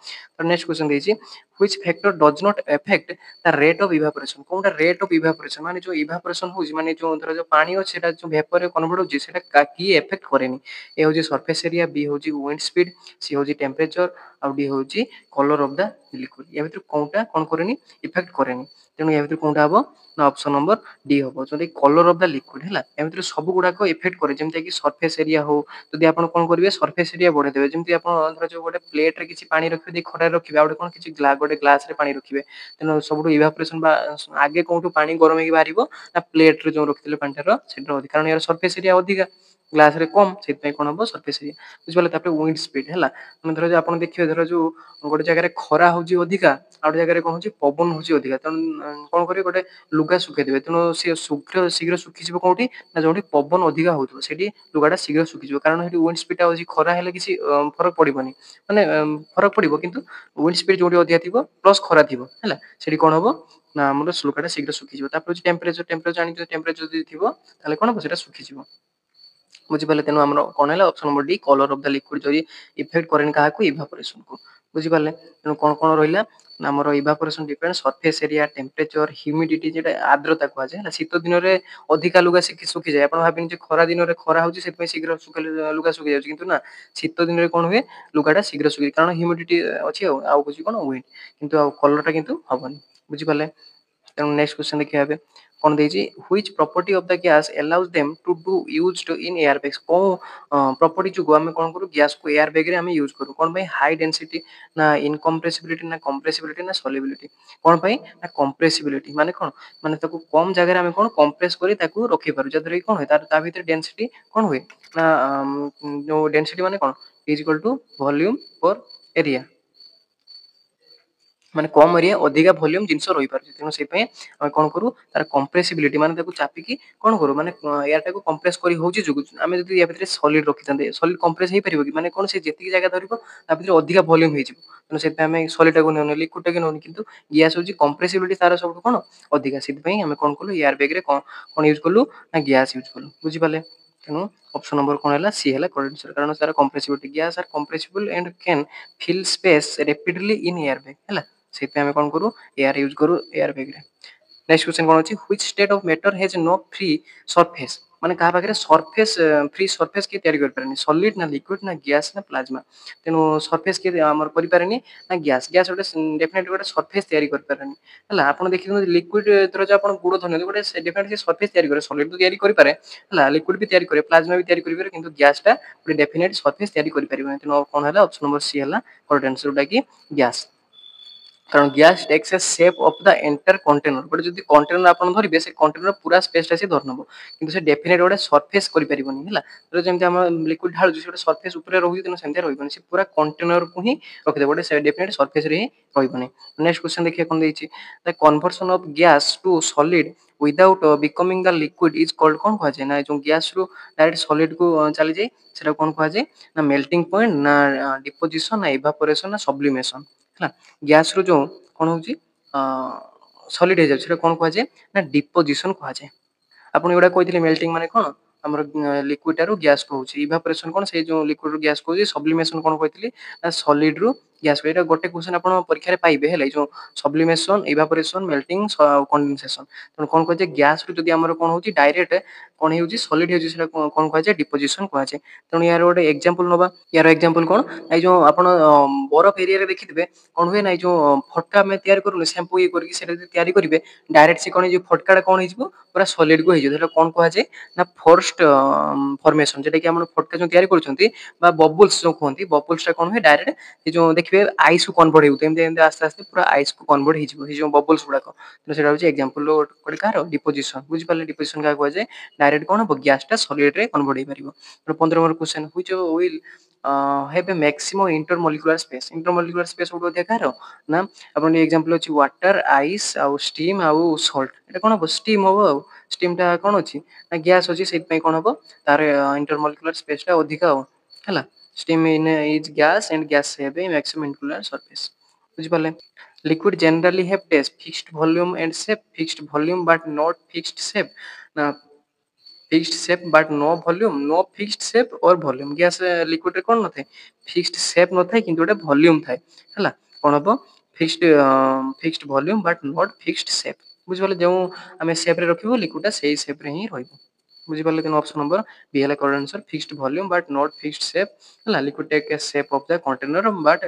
ନେକ୍ସଟ କ୍ୱେଶ୍ଚନ ଦେଇଛି which factor does not affect the rate of evaporation কোনটা rate of evaporation মানে जो evaporation होउची ମାନେ जो धर जो पानी ଅଛି ସେଟା जो vapor ରେ convert होउची ସେଟା की affect करेनी ए होउची surface area b होउची wind speed c होउची temperature ଆଉ d होउची color of the liquid या ଭିतर कोनटा कोन करेनी इफेक्ट करेनी तेणु या ଭିतर कोनटा हबो ना ऑप्शन नंबर डी हबो जदि कलर ऑफ द लिक्विड हैला या ଭିतर सब गुडा को इफेक्ट करे जेमते कि सरफेस एरिया हो जदि आपण कोन करिवे सरफेस एरिया बढ़े देबे जेमति आपण धर जो गोटे प्लेट रे किछि पानी रखिबे दे खरा रखिबे आउटे कोन किछि गोटे ग्लास रे पानी रखिबे तेणु सबुठु इवापोरेशन बा आगे कोठु पानी गरम हेकि बाहरिबो ना प्लेट रे जो रखिथिले पानीटार सेटर अधिक कारण यार सरफेस एरिया अधिका ग्लास रे कम सेति कोन हबो सरफेस एरिया बुझिबले तापर विंड स्पीड हैला ମାନେ ଧର ଆପଣ ଦେଖିବେ ଧର ଯୋଉ ଗୋଟେ ଜାଗାରେ ଖରା ହଉଛି ଅଧିକା ଆଉ ଗୋଟେ ଜାଗାରେ କଣ ହଉଛି ପବନ ହଉଛି ଅଧିକା ତେଣୁ କଣ କରିବେ ଗୋଟେ ଲୁଗା ଶୁଖେଇ ଦେବେ ତେଣୁ ସେ ଶୀଘ୍ର ଶୁଖିଯିବ କୋଉଠି ନା ଯୋଉଠି ପବନ ଅଧିକା ହଉଥିବ ସେଠି ଲୁଗାଟା ଶୀଘ୍ର ଶୁଖିଯିବ କାରଣ ସେଠି ୱିଣ୍ଡ ସ୍ପିଡ ଟା ଅଛି ଖରା ହେଲେ କିଛି ଫରକ ପଡିବନି ମାନେ ଫରକ ପଡିବ କିନ୍ତୁ ୱିଣ୍ଡ ସ୍ପିଡ ଯୋଉଠି ଅଧିକା ଥିବ ପ୍ଲସ୍ ଖରା ଥିବ ହେଲା ସେଠି କଣ ହବ ନା ଆମର ଲୁଗାଟା ଶୀଘ୍ର ଶୁଖିଯିବ ତାପରେ ହଉଛି ଟେମ୍ପରେଚର ଜାଣିଛ ଟେମ୍ପରେଚର ଯଦି ଥିବ ତାହେଲେ କଣ ହବ ସେଟା ଶୁଖିଯିବ ବୁଝିପାରିଲେ ତେଣୁ ଆମର କଣ ହେଲା option number D colour of the liquid ଯଦି ଇଫେକ୍ଟ କରେନି କାହାକୁ ଇଭାପୋରେସନ କୁ ବୁଝିପାରିଲେ ତେଣୁ କଣ କଣ ରହିଲା ନା ଆମର evaporation depend surface area temperature humidity ଯେଟା ଆର୍ଦ୍ରତା କୁହାଯାଏ ହେଲା ଶୀତ ଦିନରେ ଅଧିକା ଲୁଗା ଶୁଖିଯାଏ ଆପଣ ଭାବିନି ଯେ ଖରା ଦିନରେ ଖରା ହଉଛି ସେଥିପାଇଁ ଶୀଘ୍ର ଲୁଗା ଶୁଖି ଯାଉଛି କିନ୍ତୁ ନା ଶୀତ ଦିନରେ କଣ ହୁଏ ଲୁଗାଟା ଶୀଘ୍ର ଶୁଖେ କାରଣ ହ୍ୟୁମିଡିଟି ଅଛି ଆଉ କିଛି କଣ ୱିଣ୍ଡ କିନ୍ତୁ ଆଉ କଲରଟା କିନ୍ତୁ ହବନି ବୁଝିପାରିଲେ ତେଣୁ ନେକ୍ସଟ କ୍ୱେଶ୍ଚନ ଦେଖିବା ଏବେ କଣ ଦେଇଛି which property of the gas allows them to do used in air bags କୋଉ ପ୍ରପର୍ଟି ଯୋଗୁ ଆମେ କଣ କରୁ ଗ୍ୟାସ କୁ ଏୟାର ବ୍ୟାଗ ରେ ଆମେ ୟୁଜ କରୁ କଣ ପାଇଁ ହାଇ ଡେନ୍ସିଟି ନା ଇନକମ୍ପ୍ରେସିବିଲିଟି ନା କମ୍ପ୍ରେସିବିଲିଟି ନା ସଲିବିଲିଟି କଣ ପାଇଁ ନା କମ୍ପ୍ରେସିବିଲିଟି ମାନେ କଣ ମାନେ ତାକୁ କମ ଜାଗାରେ ଆମେ କଣ କମ୍ପ୍ରେସ କରି ତାକୁ ରଖିପାରୁ ଯାଦ୍ୱାରା କି କଣ ହୁଏ ତା ଭିତରେ ଡେନ୍ସିଟି କଣ ହୁଏ ନା ଯୋଉ ଡେନ୍ସିଟି ମାନେ କଣ is equal to volume per area ମାନେ କମ ଏରିଆ ଅଧିକା ଭଲ୍ୟୁମ ଜିନିଷ ରହିପାରୁଛି ତେଣୁ ସେଇପାଇଁ ଆମେ କଣ କରୁ ତାର କମ୍ପ୍ରେସିବିଲିଟି ମାନେ ତାକୁ ଚାପିକି କଣ କରୁ ମାନେ ଏୟାରଟାକୁ କମ୍ପ୍ରେସ କରି ହଉଛି ଯୋଗୁ ଆମେ ଯଦି ୟା ଭିତରେ ସଲିଡ ରଖିଥାନ୍ତେ ସଲିଡ କମ୍ପ୍ରେସ ହେଇପାରିବ କି ମାନେ କଣ ସେ ଯେତିକି ଜାଗା ଧରିବ ତା ଭିତରେ ଅଧିକା ଭଲ୍ୟୁମ ହେଇଯିବ ତେଣୁ ସେଥିପାଇଁ ଆମେ ସଲିଡଟାକୁ ନେଉନି ଲିକ୍ୱିଡଟାକୁ ନେଉନି କିନ୍ତୁ ଗ୍ୟାସ ହଉଛି କମ୍ପ୍ରେସିବିଲିଟି ତାର ସବୁଠୁ କଣ ଅଧିକା ସେଥିପାଇଁ ଆମେ କଣ କଲୁ ଏୟାର ବ୍ୟାଗରେ କଣ ୟୁଜ କଲୁ ନା ଗ୍ୟାସ ୟୁଜ କଲୁ ବୁଝିପାରିଲେ ତେଣୁ ଅପସନ ନମ୍ବର କଣ ହେଲା ସି ହେଲା କରେକ୍ଟ ଆନ୍ସର କାରଣ ତାର compressibility gas are compressible and can fill space rapidly in air bag ହେଲା ସେଇଥିପାଇଁ ଆମେ କଣ କରୁ ଏୟାର ୟୁଜ କରୁ ଏୟାର ବ୍ୟାଗରେ ନେକ୍ସଟ क्वेश्चन କଣ ଅଛି which state of matter has no free surface ମାନେ କାହା ପାଖରେ ସରଫେସ ଫ୍ରି ସରଫେସ କିଏ ତିଆରି କରିପାରେନି ସଲିଡ ନା ଲିକ୍ୱିଡ ନା ଗ୍ୟାସ ନା ପ୍ଲାଜମା ତେଣୁ ସରଫେସ କିଏ ଆମର କରିପାରେନି ନା ଗ୍ୟାସ ଗୋଟେ ଡେଫିନେଟଲି ଗୋଟେ ସରଫେସ ତିଆରି କରିପାରେନି ହେଲା ଆପଣ ଦେଖିଛନ୍ତି ଲିକ୍ୱିଡ ଧର ଯୋଉ ଆପଣ ଗୁଡ଼ ଧରିଛନ୍ତି ଗୋଟେ ଡେଫିନେଟଲି ସରଫେସ ତିଆରି କରେ ସଲିଡ ତ ତିଆରି କରିପାରେ ହେଲା ଲିକ୍ୱିଡ ବି ତିଆରି କରେ ପ୍ଲାଜମା ବି ତିଆରି କରିପାରେ କିନ୍ତୁ ଗ୍ୟାସଟା ଗୋଟେ ଡେଫିନେଟ ସରଫେସ ତିଆରି କରିପାରିବନି ତେଣୁ କଣ ହେଲା ଅପସନ ନମ୍ବର ସି ହେଲା କରେକ୍ଟ ଆନ୍ସର ଯୋଉଟା କି ଗ୍ୟାସ কারণ gas takes a shape of the entire container গোটে যদি কন্টেনর আপনার ধরবে সে কন্টেনর পুরা স্পেসটা সে ধরি নেব কিন্তু সে ডেফিনেট গোটে সরফেস କରିପାରିବନି ହେଲା ଯେମିତି ଆମେ ଲିକ୍ୱିଡ ଢାଳୁଛୁ ସେ ଗୋଟେ ସର୍ଫେସ ଉପରେ ରହୁଛି ତେଣୁ ସେମିତି ରହିବନି ସେ ପୁରା କଣ୍ଟେନରକୁ ହିଁ ରଖିଦେବ ଗୋଟେ ଡେଫିନେଟ ସର୍ଫେସରେ ହିଁ ରହିବନି ନେକ୍ସଟ କ୍ୱେଶ୍ଚନ ଦେଖିବା କଣ ଦେଇଛି the conversion of gas to solid without becoming the liquid is called କଣ କୁହାଯାଏ ନା ଯୋଉ ଗ୍ୟାସ ରୁ ଡାଇରେକ୍ଟ ସଲିଡ କୁ ଚାଲିଯାଏ ସେଟା କଣ କୁହାଯାଏ ନା ମେଲ୍ଟିଂ ପଏଣ୍ଟ ନା ଡିପୋଜିସନ ନା ଇଭାପୋରେସନ ନା ସବ୍ଲିମେସନ ହେଲା ଗ୍ୟାସ ରୁ ଯୋଉ କଣ ହଉଛି ସଲିଡ ହେଇଯାଉଛି ସେଟା କଣ କୁହାଯାଏ ନା ଡିପୋଜିସନ କୁହାଯାଏ ଆପଣ ଏଗୁଡା କହିଥିଲେ ମେଲ୍ଟିଂ ମାନେ କଣ ଆମର ଲିକ୍ୱିଡ ରୁ ଗ୍ୟାସ କୁ ହଉଛି ଇଭାପୋରେସନ କଣ ସେଇ ଯୋଉ ଲିକ୍ୱିଡ ରୁ ଗ୍ୟାସ କୁ ହଉଛି ସବ୍ଲିମେସନ କଣ କହିଥିଲି ନା ସଲିଡ ରୁ ଗ୍ୟାସ ଏଇଟା ଗୋଟେ କ୍ୱେଶ୍ଚନ ଆପଣ ପରୀକ୍ଷାରେ ପାଇବେ ହେଲା ଏଇ ଯୋଉ ସବ୍ଲିମେସନ ଇଭାପୋରେସନ ମେଲ୍ଟିଂ କଣ୍ଡେନସେସନ ତେଣୁ କଣ କୁହାଯାଏ ଗ୍ୟାସ ରୁ ଯଦି ଆମର କଣ ହଉଛି ଡାଇରେକ୍ଟ କଣ ହେଉଛି ସଲିଡ ହେଉଛି ସେଟା କଣ କୁହାଯାଏ ଡିପୋଜିସନ କୁହାଯାଏ ତେଣୁ ୟାର ଗୋଟେ ଏକ୍ସାମ୍ପଲ ନବା ୟାର ଏକ୍ସାମ୍ପଲ କଣ ଏଇ ଯୋଉ ଆପଣ ବରଫ ଏରିଆରେ ଦେଖିଥିବେ କଣ ହୁଏ ନା ଏଇ ଯୋଉ ଫଟକା ଆମେ ତିଆରି କରୁନେ ସାମ୍ପୁ ଇଏ କରିକି ସେଟା ଯଦି ତିଆରି କରିବେ ଡାଇରେକ୍ଟ ସେ କଣ ହେଇଯିବ ଫଟକାଟା କଣ ହେଇଯିବ ପୁରା ସଲିଡ କୁ ହେଇଯିବ ସେଟା କଣ କୁହାଯାଏ ନା ଫୋର୍ସଡ ଫର୍ମେସନ ଯେଟା କି ଆମର ଫଟକା ଯୋଉ ତିଆରି କରୁଛନ୍ତି ବା ବବୁଲ୍ସ ଯୋଉ କୁହନ୍ତି ବବୁଲ୍ସ ଟା କଣ ହୁଏ ଡାଇରେକ୍ଟ ଏ ଯୋଉ ଦେଖିବେ ଆଇସ୍ କୁ କନଭର୍ଟ ହେଉଥିବ ଏମିତି ଏମିତି ଆସ୍ତେ ଆସ୍ତେ ପୁରା ଆଇସ୍ କୁ କନଭର୍ଟ ହେଇଯିବ ସେ ଯୋଉ ବବୁଲ୍ସ ଗୁଡାକ ତ ସେଟା ହଉଛି ଏକ୍ସାମ୍ପଲ ଗୋଟେ କାହାର ଡିପୋଜିସନ ବୁଝିପାରିଲେ ଡିପୋଜିସନ କାହା କୁହାଯାଏ ଡାଇରେକ୍ଟ କଣ ହବ ଗ୍ୟାସ ଟା ସଲିଡ ରେ କନଭର୍ଟ ହେଇପାରିବ 15 number question ହୁଇଚ will have a maximum intermolecular space intermolecular space ଗୋଟେ ଅଧିକା କାହାର ନା ଆପଣ ଏକ୍ସାମ୍ପଲ ଅଛି ୱାଟର ଆଇସ୍ ଆଉ ଷ୍ଟିମ୍ ଆଉ ସଲ୍ଟ ଏଟା କଣ ହବ ଷ୍ଟିମ୍ ହବ ଆଉ ଷ୍ଟିମ୍ ଟା କଣ ଅଛି ନା ଗ୍ୟାସ ଅଛି ସେଇଥିପାଇଁ କଣ ହବ ତାର intermolecular space ଟା ଅଧିକା ଆଉ ହେଲା steam is gas and gas have a maximum intermolecular surface ବୁଝିପାରିଲେ liquid generally have dash fixed volume and shape fixed volume but not fixed shape ନା fixed shape but no volume no fixed shape or volume gas liquid ରେ କଣ ନଥାଏ fixed shape ନଥାଏ କିନ୍ତୁ ଗୋଟେ volume ଥାଏ ହେଲା କଣ ହବ fixed volume but not fixed shape बुझिपारे जो आम सेप्रे रखिबो लिक्विडटा सेही सेप्रे ही रहिबो बुझिपारे तेणु ऑप्शन नंबर बी है correct answer fixed volume but not fixed shape है liquid take a shape of the container but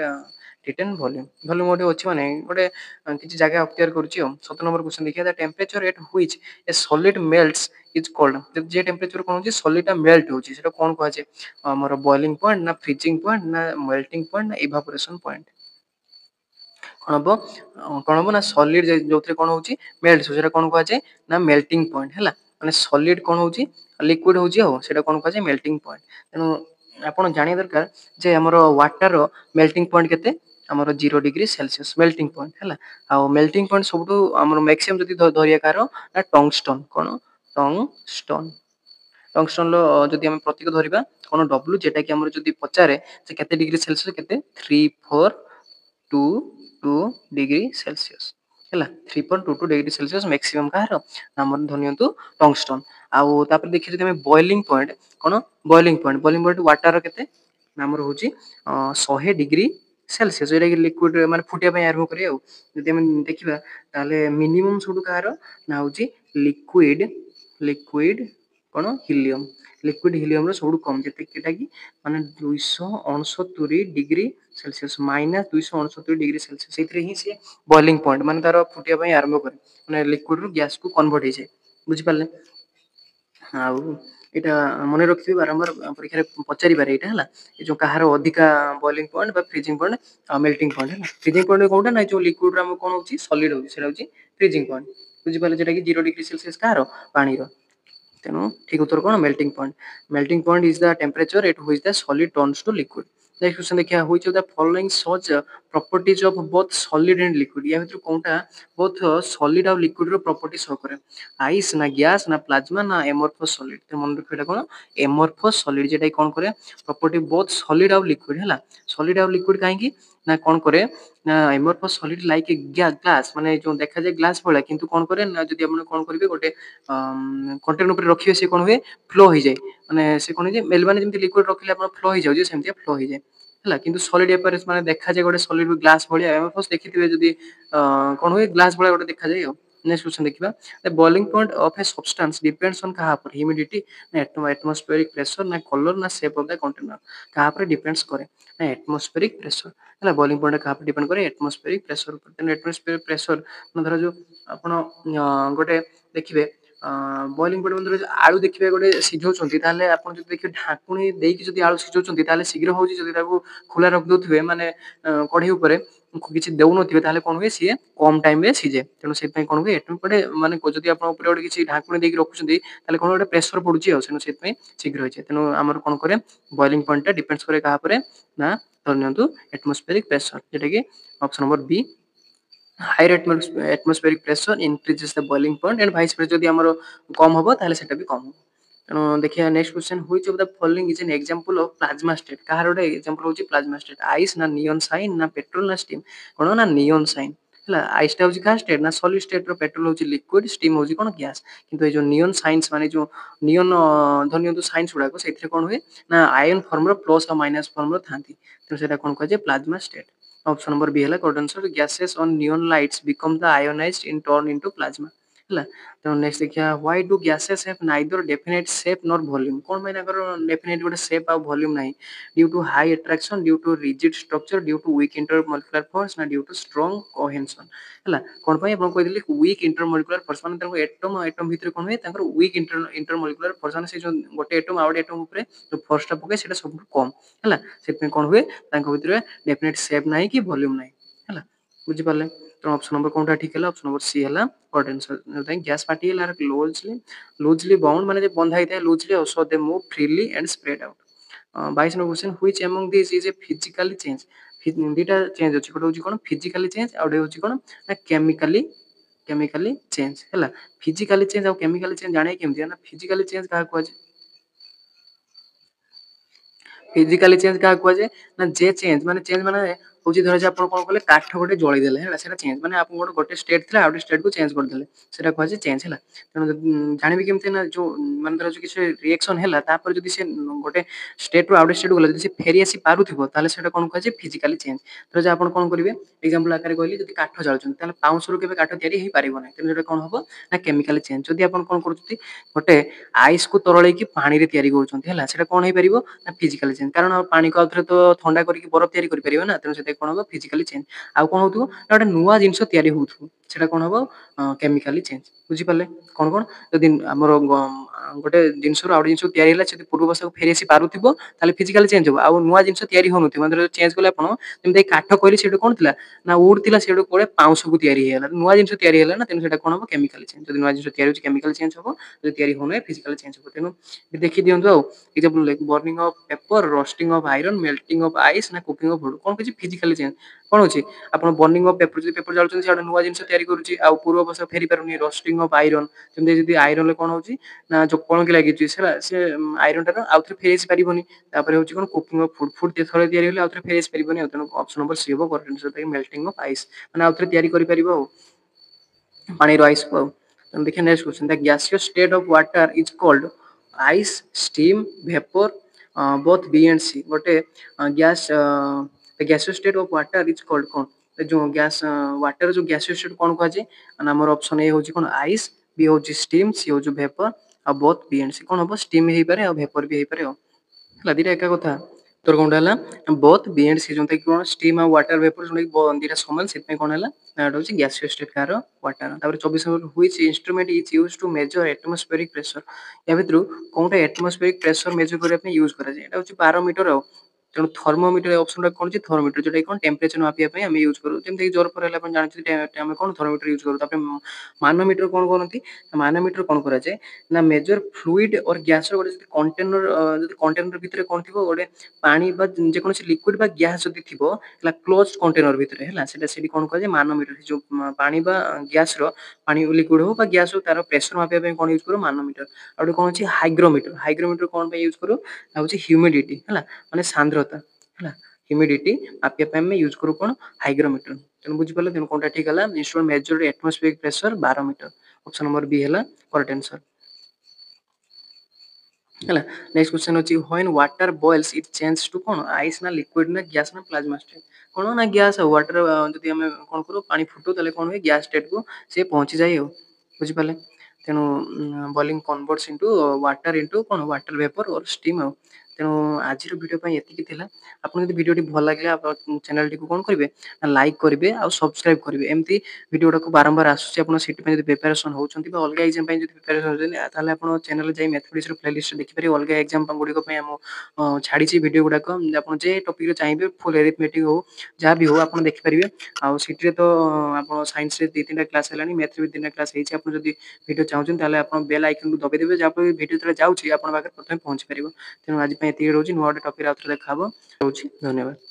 retain volume volume गोटे अच्छी माने गोटे किसी जगह अख्तियार करुच्ची 7 नंबर क्वेश्चन देखिए the temperature at which a solid melts is called जे टेम्परेचर कौन होची सॉलिडटा मेल्ट होची सेटा कौन कहै छै हमर बॉइलिंग पॉइंट ना फ्रीजिंग पॉइंट ना मेल्टिंग पॉइंट ना इवापोरेशन पॉइंट कौन हम ना सॉलिड जो कौन होची मेल्ट सेटा कौन कहै छै ना मेल्टिंग पॉइंट है माने सॉलिड कौन होची लिक्विड होची हो सेटा कौन कहै छै मेल्टिंग पॉइंट तेणु आपण जानिया दरकार जे हमर वाटर मेल्टिंग पॉइंट केते हमर 0 डिग्री सेल्सियस मेल्टिंग पॉइंट है आ मेल्टिंग पॉइंट सबटू हमर मैक्सिमम जदी धरिया कार ना टंगस्टन कौन टंगस्टन टंगस्टन लो जदी हम प्रतीक धरिबा कौन डब्ल्यू जेटा कि हमर जदी पचारे से केते डिग्री सेल्सियस केते 3.422 डिग्री सेल्सियस है 3.22 डिग्री सेल्सियस मैक्सिमम कहार हमर धनियंतु टंगस्टन आउ तापर देखि जदी हम बॉइलिंग पॉइंट वाटर केते हमर होची 100 डिग्री सेल्सियस जेटा कि लिक्विड माने फुटिया पय आरंभ करी जदी हम देखिबा ताले मिनिमम सुडु कहार ना होची लिक्विड कौन हिलियम लिक्विड हिलियम रो सबटू कम जेते केटा कि माने 269 degree Celsius minus 269 degree Celsius सेथिरे ही से बॉइलिंग पॉइंट माने तार फुटिया पय आरंभ करे माने लिक्विड रो गैस को कन्वर्ट हो जाय बुझि पाले आउ एटा मने रखिबे बारंबार परीक्षा रे पचारि बारे एटा हला ए जो कहार अधिका बॉइलिंग पॉइंट बा फ्रीजिंग पॉइंट मेल्टिंग पॉइंट है फ्रीजिंग पॉइंट कोनटा ना जो लिक्विड रो हम कोन होची सॉलिड होची सेटा होची फ्रीजिंग पॉइंट बुझि पाले जेटा कि 0 डिग्री सेल्सियस कहार पानी रो तेणु ठीक उत्तर कौन melting point is the temperature at which the solid turns to liquid next question देखिए which of the following such properties of both solid and liquid या भितर कोनटा बोथ सॉलिड और लिक्विड रो प्रॉपर्टी शो करे आइस ना gas ना plasma ना एमोर्फस सॉलिड तो मन रखिबा कोन एमोर्फस सॉलिड जेटा कोन करे प्रॉपर्टी बोथ सॉलिड और लिक्विड हला सॉलिड और लिक्विड काहे की ना कोन करे ना amorphous solid like a glass माने जो देखा जाय ग्लास भला किंतु कोन करे ना जदी आपण कोन करिवे गोटे कंटेनर ऊपर रखिए से कोन हुए फ्लो हो जाए माने से कोन जे मेल माने जेमति लिक्विड रखिले आपण फ्लो हो जाउ सेमति फ्लो हो जाए हला किंतु सॉलिड एपरेस माने देखा जाय गोटे सॉलिड ग्लास भलिया एमोर्फस देखिथिबे जदी कोन हुए ग्लास भलिया गोटे देखा जाय नेक्स्ट क्वेश्चन देखिबा the boiling point of a substance depends on कहा पर ह्यूमिडिटी ना एटमॉस्फेरिक प्रेशर ना कलर ना शेप ऑफ द कंटेनर कहा पर डिपेंड्स करे ना एटमॉस्फेरिक प्रेशर हला बॉइलिंग पॉइंट कहा पर डिपेंड करे एटमॉस्फेरिक प्रेशर पर तेन एटमॉस्फेरिक प्रेशर ना धरा जो आपण गोटे देखिबे बॉइलिंग पॉइंट मतलब आलू देखिबे गोटे सिझौछंती ताले आपण जदी देखिबे ढाकुणी देकी जदी आलू सिझौछंती ताले शीघ्र होउची जदी ताको खुला रख दोथिबे माने कढ़ी ऊपर କିଛି ଦେଉନଥିବେ ତାହେଲେ କଣ ହୁଏ ସିଏ କମ ଟାଇମ ରେ ସିଝେ ତେଣୁ ସେଥିପାଇଁ କଣ ହୁଏ ଏଠୁ ପଟେ ମାନେ ଯଦି ଆପଣ ଉପରେ ଗୋଟେ କିଛି ଢାଙ୍କୁଣି ଦେଇକି ରଖୁଛନ୍ତି ତାହେଲେ କଣ ଗୋଟେ ପ୍ରେସର ପଡୁଛି ଆଉ ତେଣୁ ସେଥିପାଇଁ ଶୀଘ୍ର ହେଇଯାଏ ତେଣୁ ଆମର କଣ କରେ ବଏଲିଂ ପଏଣ୍ଟ ଟା ଡିପେଣ୍ଡ କରେ କାହା ଉପରେ ନା ଧରି ନିଅନ୍ତୁ ଆଟମସ୍ଫେରିକ ପ୍ରେସର ଯୋଉଟା କି option number B higher atmospheric pressure increases the boiling point and vice versa ଯଦି ଆମର କମ ହବ ତାହେଲେ ସେଟା ବି କମ ହବ ତେଣୁ ଦେଖିବା next question which of the following is an example of plasma state କାହାର ଗୋଟେ एग्जांपल होची प्लाज्मा स्टेट आइस ना नियन साइन ना पेट्रोल ना स्टीम कोन ना नियन साइन ହେଲା ଆଇସଟା ହଉଛି କାହା ଷ୍ଟେଟ୍ ନା ସଲିଡ ଷ୍ଟେଟ୍ ର ପେଟ୍ରୋଲ ହଉଛି ଲିକ୍ୱିଡ ଷ୍ଟିମ୍ ହଉଛି କଣ ଗ୍ୟାସ କିନ୍ତୁ ଏ ଯୋଉ ନିୟନ ସାଇନ୍ସ ମାନେ ଯୋଉ ନିୟନ ଧରିନିୟନ୍ତୁ ସାଇନ୍ସ ଗୁଡାକ ସେଇଥିରେ କଣ ହୁଏ ନା ଆୟନ ଫର୍ମର ପ୍ଲସ ଆଉ ମାଇନସ ଫର୍ମର ଥାନ୍ତି ତେଣୁ ସେଟା କଣ କୁହାଯାଏ plasma state option number B है correct answer gases on neon lights become the ionised in turn into plasma है तो नेक्स्ट देखिए why do gases have neither definite shape nor volume कौन भाई नाकर डेफिनेट गोटे शेप आ वॉल्यूम नहीं due to high attraction due to rigid structure due to weak intermolecular force ना ड्यू टू स्ट्रांग कोहेंशन है कौन भाई आपन कहदिले वीक इंटरमोलिकुलर फोर्स माने ताको एटम एटम भीतर कोन हुए ताकर वीक इंटरमोलिकुलर फोर्स माने से जो गोटे एटम आ गोटे एटम ऊपर जो फोर्स टा पके सेटा सब कम है से कोन हुए ताको भीतर डेफिनेट शेप नहीं कि वॉल्यूम नहीं है बुझी पाले तो ऑप्शन नंबर कोनटा ठीक है ऑप्शन नंबर सी है correct answer gas particle are loosely bound माने जे बंधा हिता loosely so they move freely and spread out 22 number question which among this is a physically change दुईटा चेंज अछि गोटे होची कोन फिजिकली चेंज आ गोटे होची कोन ना केमिकली चेंज है फिजिकली चेंज और केमिकली चेंज जाने केमती ना फिजिकली चेंज का कहै फिजिकली चेंज क्या कुआ जाए ना जे चेंज माने ହଉଛି ଧର ଯେ ଆପଣ କଣ କଲେ କାଠ ଗୋଟେ ଜଳେଇଦେଲେ ହେଲା ସେଟା ଚେଞ୍ଜ ମାନେ ଆପଣ ଗୋଟେ ଷ୍ଟେଟ୍ ଥିଲା ଆଉ ଗୋଟେ ଷ୍ଟେଟ୍ କୁ ଚେଞ୍ଜ କରିଦେଲେ ସେଟା କୁହାଯାଏ ଚେଞ୍ଜ ହେଲା। ତେଣୁ ଜାଣିବେ କେମିତି ନା ଯୋଉ ମାନେ ଧର ଯୋଉ କିଛି ରିଏକ୍ସନ ହେଲା ତାପରେ ଯଦି ସେ ଗୋଟେ ଷ୍ଟେଟ୍ ରୁ ଆଉ ଗୋଟେ ଷ୍ଟେଟ୍ ଗଲା ଯଦି ସେ ଫେରି ଆସି ପାରୁଥିବ ତାହେଲେ ସେଟା କଣ କୁହାଯାଏ ଫିଜିକାଲି ଚେଞ୍ଜ। ଧର ଯେ ଆପଣ କଣ କରିବେ ଏକ୍ସାମ୍ପଲ ଆକାରରେ କହିଲି ଯଦି କାଠ ଜାଳୁଛନ୍ତି ତାହେଲେ ପାଉଁଶରୁ କେବେ କାଠ ତିଆରି ହେଇପାରିବ ନାହିଁ ତେଣୁ ସେଟା କଣ ହବ ନା କେମିକାଲି ଚେଞ୍ଜ। ଯଦି ଆପଣ କଣ କରୁଛନ୍ତି ଗୋଟେ ଆଇସ୍ କୁ ତରଳେଇକି ପାଣିରେ ତିଆରି କରୁଛନ୍ତି ହେଲା ସେଟା କଣ ହେଇପାରିବ ନା ଫିଜିକାଲି ଚେଞ୍ଜ କାରଣ ପାଣିକୁ ଆଉଥରେ ତ ଥଣ୍ଡା କରିକି ବରଫ ତିଆରି କରିପାରିବ ନା ତେଣୁ ସେଟା କଣ ହବ ଫିଜିକାଲି ଚେଞ୍ଜ। ଆଉ କଣ ହଉଥିବ ନା ଗୋଟେ ନୂଆ ଜିନିଷ ତିଆରି ହଉଥିବ ସେଟା କଣ ହବ କେମିକାଲି ଚେଞ୍ଜ। ବୁଝିପାରିଲେ କଣ କଣ ଯଦି ଆମର ଗୋଟେ ଜିନିଷରୁ ଆଉ ଗୋଟେ ଜିନିଷ ତିଆରି ହେଲା ଯଦି ପୂର୍ବ ଅବସ୍ଥାକୁ ଫେରି ଆସି ପାରୁଥିବ ତାହେଲେ ଫିଜିକାଲି ଚେଞ୍ଜ ହବ ଆଉ ନୂଆ ଜିନିଷ ତିଆରି ହଉନଥିବ ମାନେ ଚେଞ୍ଜ କଲେ ଆପଣ ଯେମିତି କାଠ କହିଲେ ସେଇଠୁ କଣ ଥିଲା ନା ଉଡ୍ ଥିଲା ସେଇଠୁ କୋଳେ ପାଉଁଶକୁ ତିଆରି ହେଇଗଲା ନୂଆ ଜିନିଷ ତିଆରି ହେଲା ନା ତେଣୁ ସେଟା କଣ ହବ କେମିକାଲି ଚେଞ୍ଜ। ଯଦି ନୂଆ ଜିନିଷ ତିଆରି ହଉଛି କେମିକାଲି ଚେଞ୍ଜ ହବ ଯଦି ତିଆରି ହଉନାହିଁ ଫିଜିକାଲି ଚେଞ୍ଜ ହବ। ତେଣୁ ଦେଖି ଦିଅନ୍ତୁ ଆଉ example burning of paper roasting of iron melting of ice ନା କୁକିଂ ଅଫ ଫୁଡ୍ କଣ କିଛି ଫିଜିକାଲି ଚେଞ୍ଜ କଣ ଅଛି ଆପଣ ବର୍ନିଂ ଅଫ ପେପର ଯଦି ପେପର ଜାଳୁଛନ୍ତି ସେ ଗୋଟେ ନୂଆ ଜିନିଷ ତିଆରି କରୁଛି ଆଉ ପୂର୍ବ ଅବସ୍ଥା ଫେରି ପାରୁନି। ରୋଷ୍ଟିଂ ଅଫ ଆଇରନ୍ ଯେମିତି ଯଦି ଆଇରନ୍ ରେ କଣ ହଉଛି ନା ଯୋଉ କଳଙ୍କି ଲାଗିଛି ସେଟା ସେ ଆଇରନ୍ ଟା ଆଉ ଥରେ ଫେରି ଆସି ପାରିବନି। ତାପରେ ହଉଛି କଣ କୁକିଂ ଅଫ ଫୁଡ୍ ଫୁଡ୍ ଥରେ ତିଆରି ହେଲେ ଆଉ ଥରେ ଫେରି ଆସି ପାରିବନି ଆଉ ତେଣୁ ଅପସନ ନମ୍ବର ସି ହବ correct answer melting of ice ମାନେ ଆଉ ଥରେ ତିଆରି କରିପାରିବ ଆଉ ପାଣିର ଆଇସ୍ କୁ ଆଉ। ଦେଖିବା next question the gaseous state of water is called ice steam vapour both B and C. ଗୋଟେ gas gaseous state of water is called କଣ ଯୋଉ ଗ୍ୟାସ୍ ୱାଟର ଯୋଉ ଗ୍ୟାସିୟସ୍ ଷ୍ଟେଟ୍ କଣ କୁହାଯାଏ ମାନେ ଆମର ଅପସନ ଏ ହଉଛି କଣ ଆଇସ୍ ବି ହଉଛି ଷ୍ଟିମ୍ ସି ହଉଛି ଭେପର ଆଉ ବୋଥ ବି ଏଣ୍ଡ ସି କଣ ହବ ଷ୍ଟିମ୍ ହେଇପାରେ ଆଉ ଭେପର ବି ହେଇପାରେ ଆଉ ହେଲା ଦିଟା ଏକା କଥା। ତୋର କୋଉଟା ହେଲା ବୋଥ ବି ଏଣ୍ଡ ସି ଯୋଉଟା କି କଣ ଷ୍ଟିମ୍ ଆଉ ୱାଟର ଭେପର ଯୋଉଟା କି ଦିଟା ସମାନ ସେଥିପାଇଁ କଣ ହେଲା ନା ଏଟା ହଉଛି ଗ୍ୟାସିୟସ୍ ଷ୍ଟେଟ୍ କାହାର ୱାଟର। ତାପରେ 24 number which instrument is used to measure atmospheric pressure. ୟା ଭିତରୁ କୋଉଟା ଆଟମସ୍ଫେରିକ ପ୍ରେସର ମେଜର କରିବା ପାଇଁ ୟୁଜ କରାଯାଏ ଏଟା ହଉଛି ବାରୋମିଟର ଆଉ। ତେଣୁ ଥର୍ମୋମିଟର ଅପସନ ଟା କଣ ଅଛି ଥର୍ମୋମିଟର ଯୋଉଟା କି କଣ ଟେମ୍ପରେଚର ମାପିବା ପାଇଁ ଆମେ ୟୁଜ କରୁ ଯେମିତି କି ଜ୍ୱର ଫର ହେଲେ ଆପଣ ଜାଣିଛନ୍ତି ଆମେ କଣ ଥର୍ମୋମିଟର ୟୁଜ କରୁ। ତାପରେ ମାନୋମିଟର କଣ କରନ୍ତି ମାନୋମିଟର କଣ କରାଯାଏ ନା ମେଜର ଫ୍ଲୁଇଡ ଅର ଗ୍ୟାସ ର ଗୋଟେ କଣ୍ଟେନର ଯଦି କଣ୍ଟେନର ଭିତରେ କଣ ଥିବ ଗୋଟେ ପାଣି ବା ଯେକୌଣସି ଲିକ୍ୱିଡ ବା ଗ୍ୟାସ ଯଦି ଥିବ ହେଲା କ୍ଲୋଜ କଣ୍ଟେନର ଭିତରେ ହେଲା ସେଠି କଣ କୁହାଯାଏ ମାନୋମିଟର ଯୋଉ ପାଣି ବା ଗ୍ୟାସ ର ପାଣି ଲିକ୍ୱିଡ ହଉ ବା ଗ୍ୟାସ ହଉ ତାର ପ୍ରେସର ମାପିବା ପାଇଁ କଣ ୟୁଜ କରୁ ମାନୋମିଟର। ଆଉ ଗୋଟେ କଣ ଅଛି ହାଇଗ୍ରୋମିଟର ହାଇଗ୍ରୋମିଟର କଣ ପାଇଁ ୟୁଜ କରୁ ହଉଛି ହ୍ୟୁମିଡିଟି ହେଲା ମାନେ ସାନ୍ଦ୍ରତା ହେଲା ହ୍ୟୁମିଡିଟି ମାପିବା ପାଇଁ ଆମେ ୟୁଜ କରୁ କଣ ହାଇଗ୍ରୋମିଟର। ତେଣୁ ବୁଝିପାରିଲେ ତେଣୁ କୋଉଟା ଠିକ ହେଲା instrument measure atmospheric pressure barometer option number B ହେଲା କରେକ୍ଟ ଆନ୍ସର ହେଲା। ନେକ୍ସଟ କ୍ୱେଶ୍ଚନ ଅଛି when water boils it change to କଣ ଆଇସ୍ ନା ଲିକ୍ୱିଡ ନା ଗ୍ୟାସ ନା ପ୍ଲାଜମା ଷ୍ଟେଟ କଣ ନା ଗ୍ୟାସ ଆଉ ୱାଟର ଯଦି ଆମେ କଣ କରୁ ପାଣି ଫୁଟୁ ତାହେଲେ କଣ ହୁଏ ଗ୍ୟାସ ଷ୍ଟେଟ କୁ ସେ ପହଞ୍ଚିଯାଏ ଆଉ ବୁଝିପାରିଲେ। ତେଣୁ ବଏଲିଂ କନଭର୍ଟସ ଇନଟୁ ୱାଟର ଇନଟୁ କଣ ୱାଟର ଭେପର ଅର ଷ୍ଟିମ୍ ଆଉ। ତେଣୁ ଆଜିର ଭିଡ଼ିଓ ପାଇଁ ଏତିକି ଥିଲା। ଆପଣଙ୍କୁ ଯଦି ଭିଡ଼ିଓଟି ଭଲ ଲାଗିଲା ଆପଣ ଚ୍ୟାନେଲଟିକୁ କଣ କରିବେ ନା ଲାଇକ୍ କରିବେ ଆଉ ସବସ୍କ୍ରାଇବ କରିବେ। ଏମିତି ଭିଡ଼ିଓ ଗୁଡ଼ାକ ବାରମ୍ବାର ଆସୁଛି ଆପଣ ସିଟି ପାଇଁ ଯଦି ପ୍ରିପାରେସନ୍ ହେଉଛନ୍ତି ବା ଅଲଗା ଏକ୍ଜାମ ପାଇଁ ଯଦି ପ୍ରିପାରେସନ୍ ହେଉଛନ୍ତି ତାହେଲେ ଆପଣ ଚ୍ୟାନେଲରେ ଯାଇ ମ୍ୟାଥମେଟିକ୍ସର ପ୍ଲେଲିଷ୍ଟ ଦେଖିପାରିବେ। ଅଲଗା ଏକ୍ଜାମ ଗୁଡ଼ିକ ପାଇଁ ଆମ ଛାଡ଼ିଛି ଭିଡ଼ିଓ ଗୁଡ଼ାକ ଆପଣ ଯେ ଟପିକରେ ଚାହିଁବେ ଫୁଲ୍ ଏରିଥମେଟିକ୍ ହଉ ଯାହା ବି ହଉ ଆପଣ ଦେଖିପାରିବେ। ଆଉ ସିଟିରେ ତ ଆପଣ ସାଇନ୍ସରେ ଦି ତିନିଟା କ୍ଲାସ୍ ହେଲାଣି ମ୍ୟାଥରେ ବି ତିନିଟା କ୍ଲାସ୍ ହେଇଛି। ଆପଣ ଯଦି ଭିଡ଼ିଓ ଚାହୁଁଛନ୍ତି ତାହେଲେ ଆପଣ ବେଲ୍ ଆଇକନକୁ ଦବେଇଦେବେ ଯାହାଫଳରେ ଭିଡ଼ିଓ ଯେତେବେଳେ ଯାଉଛି ଆପଣଙ୍କ ପାଖରେ ପ୍ରଥମେ ପହଞ୍ଚି ପାରିବ। ତେଣୁ ଆଜି ପାଇଁ ଏତିକି ରହୁଛି ନୂଆ ଗୋଟେ ଟପିକରେ ଆଉ ଥରେ ଦେଖା ହବ ରହୁଛି ଧନ୍ୟବାଦ।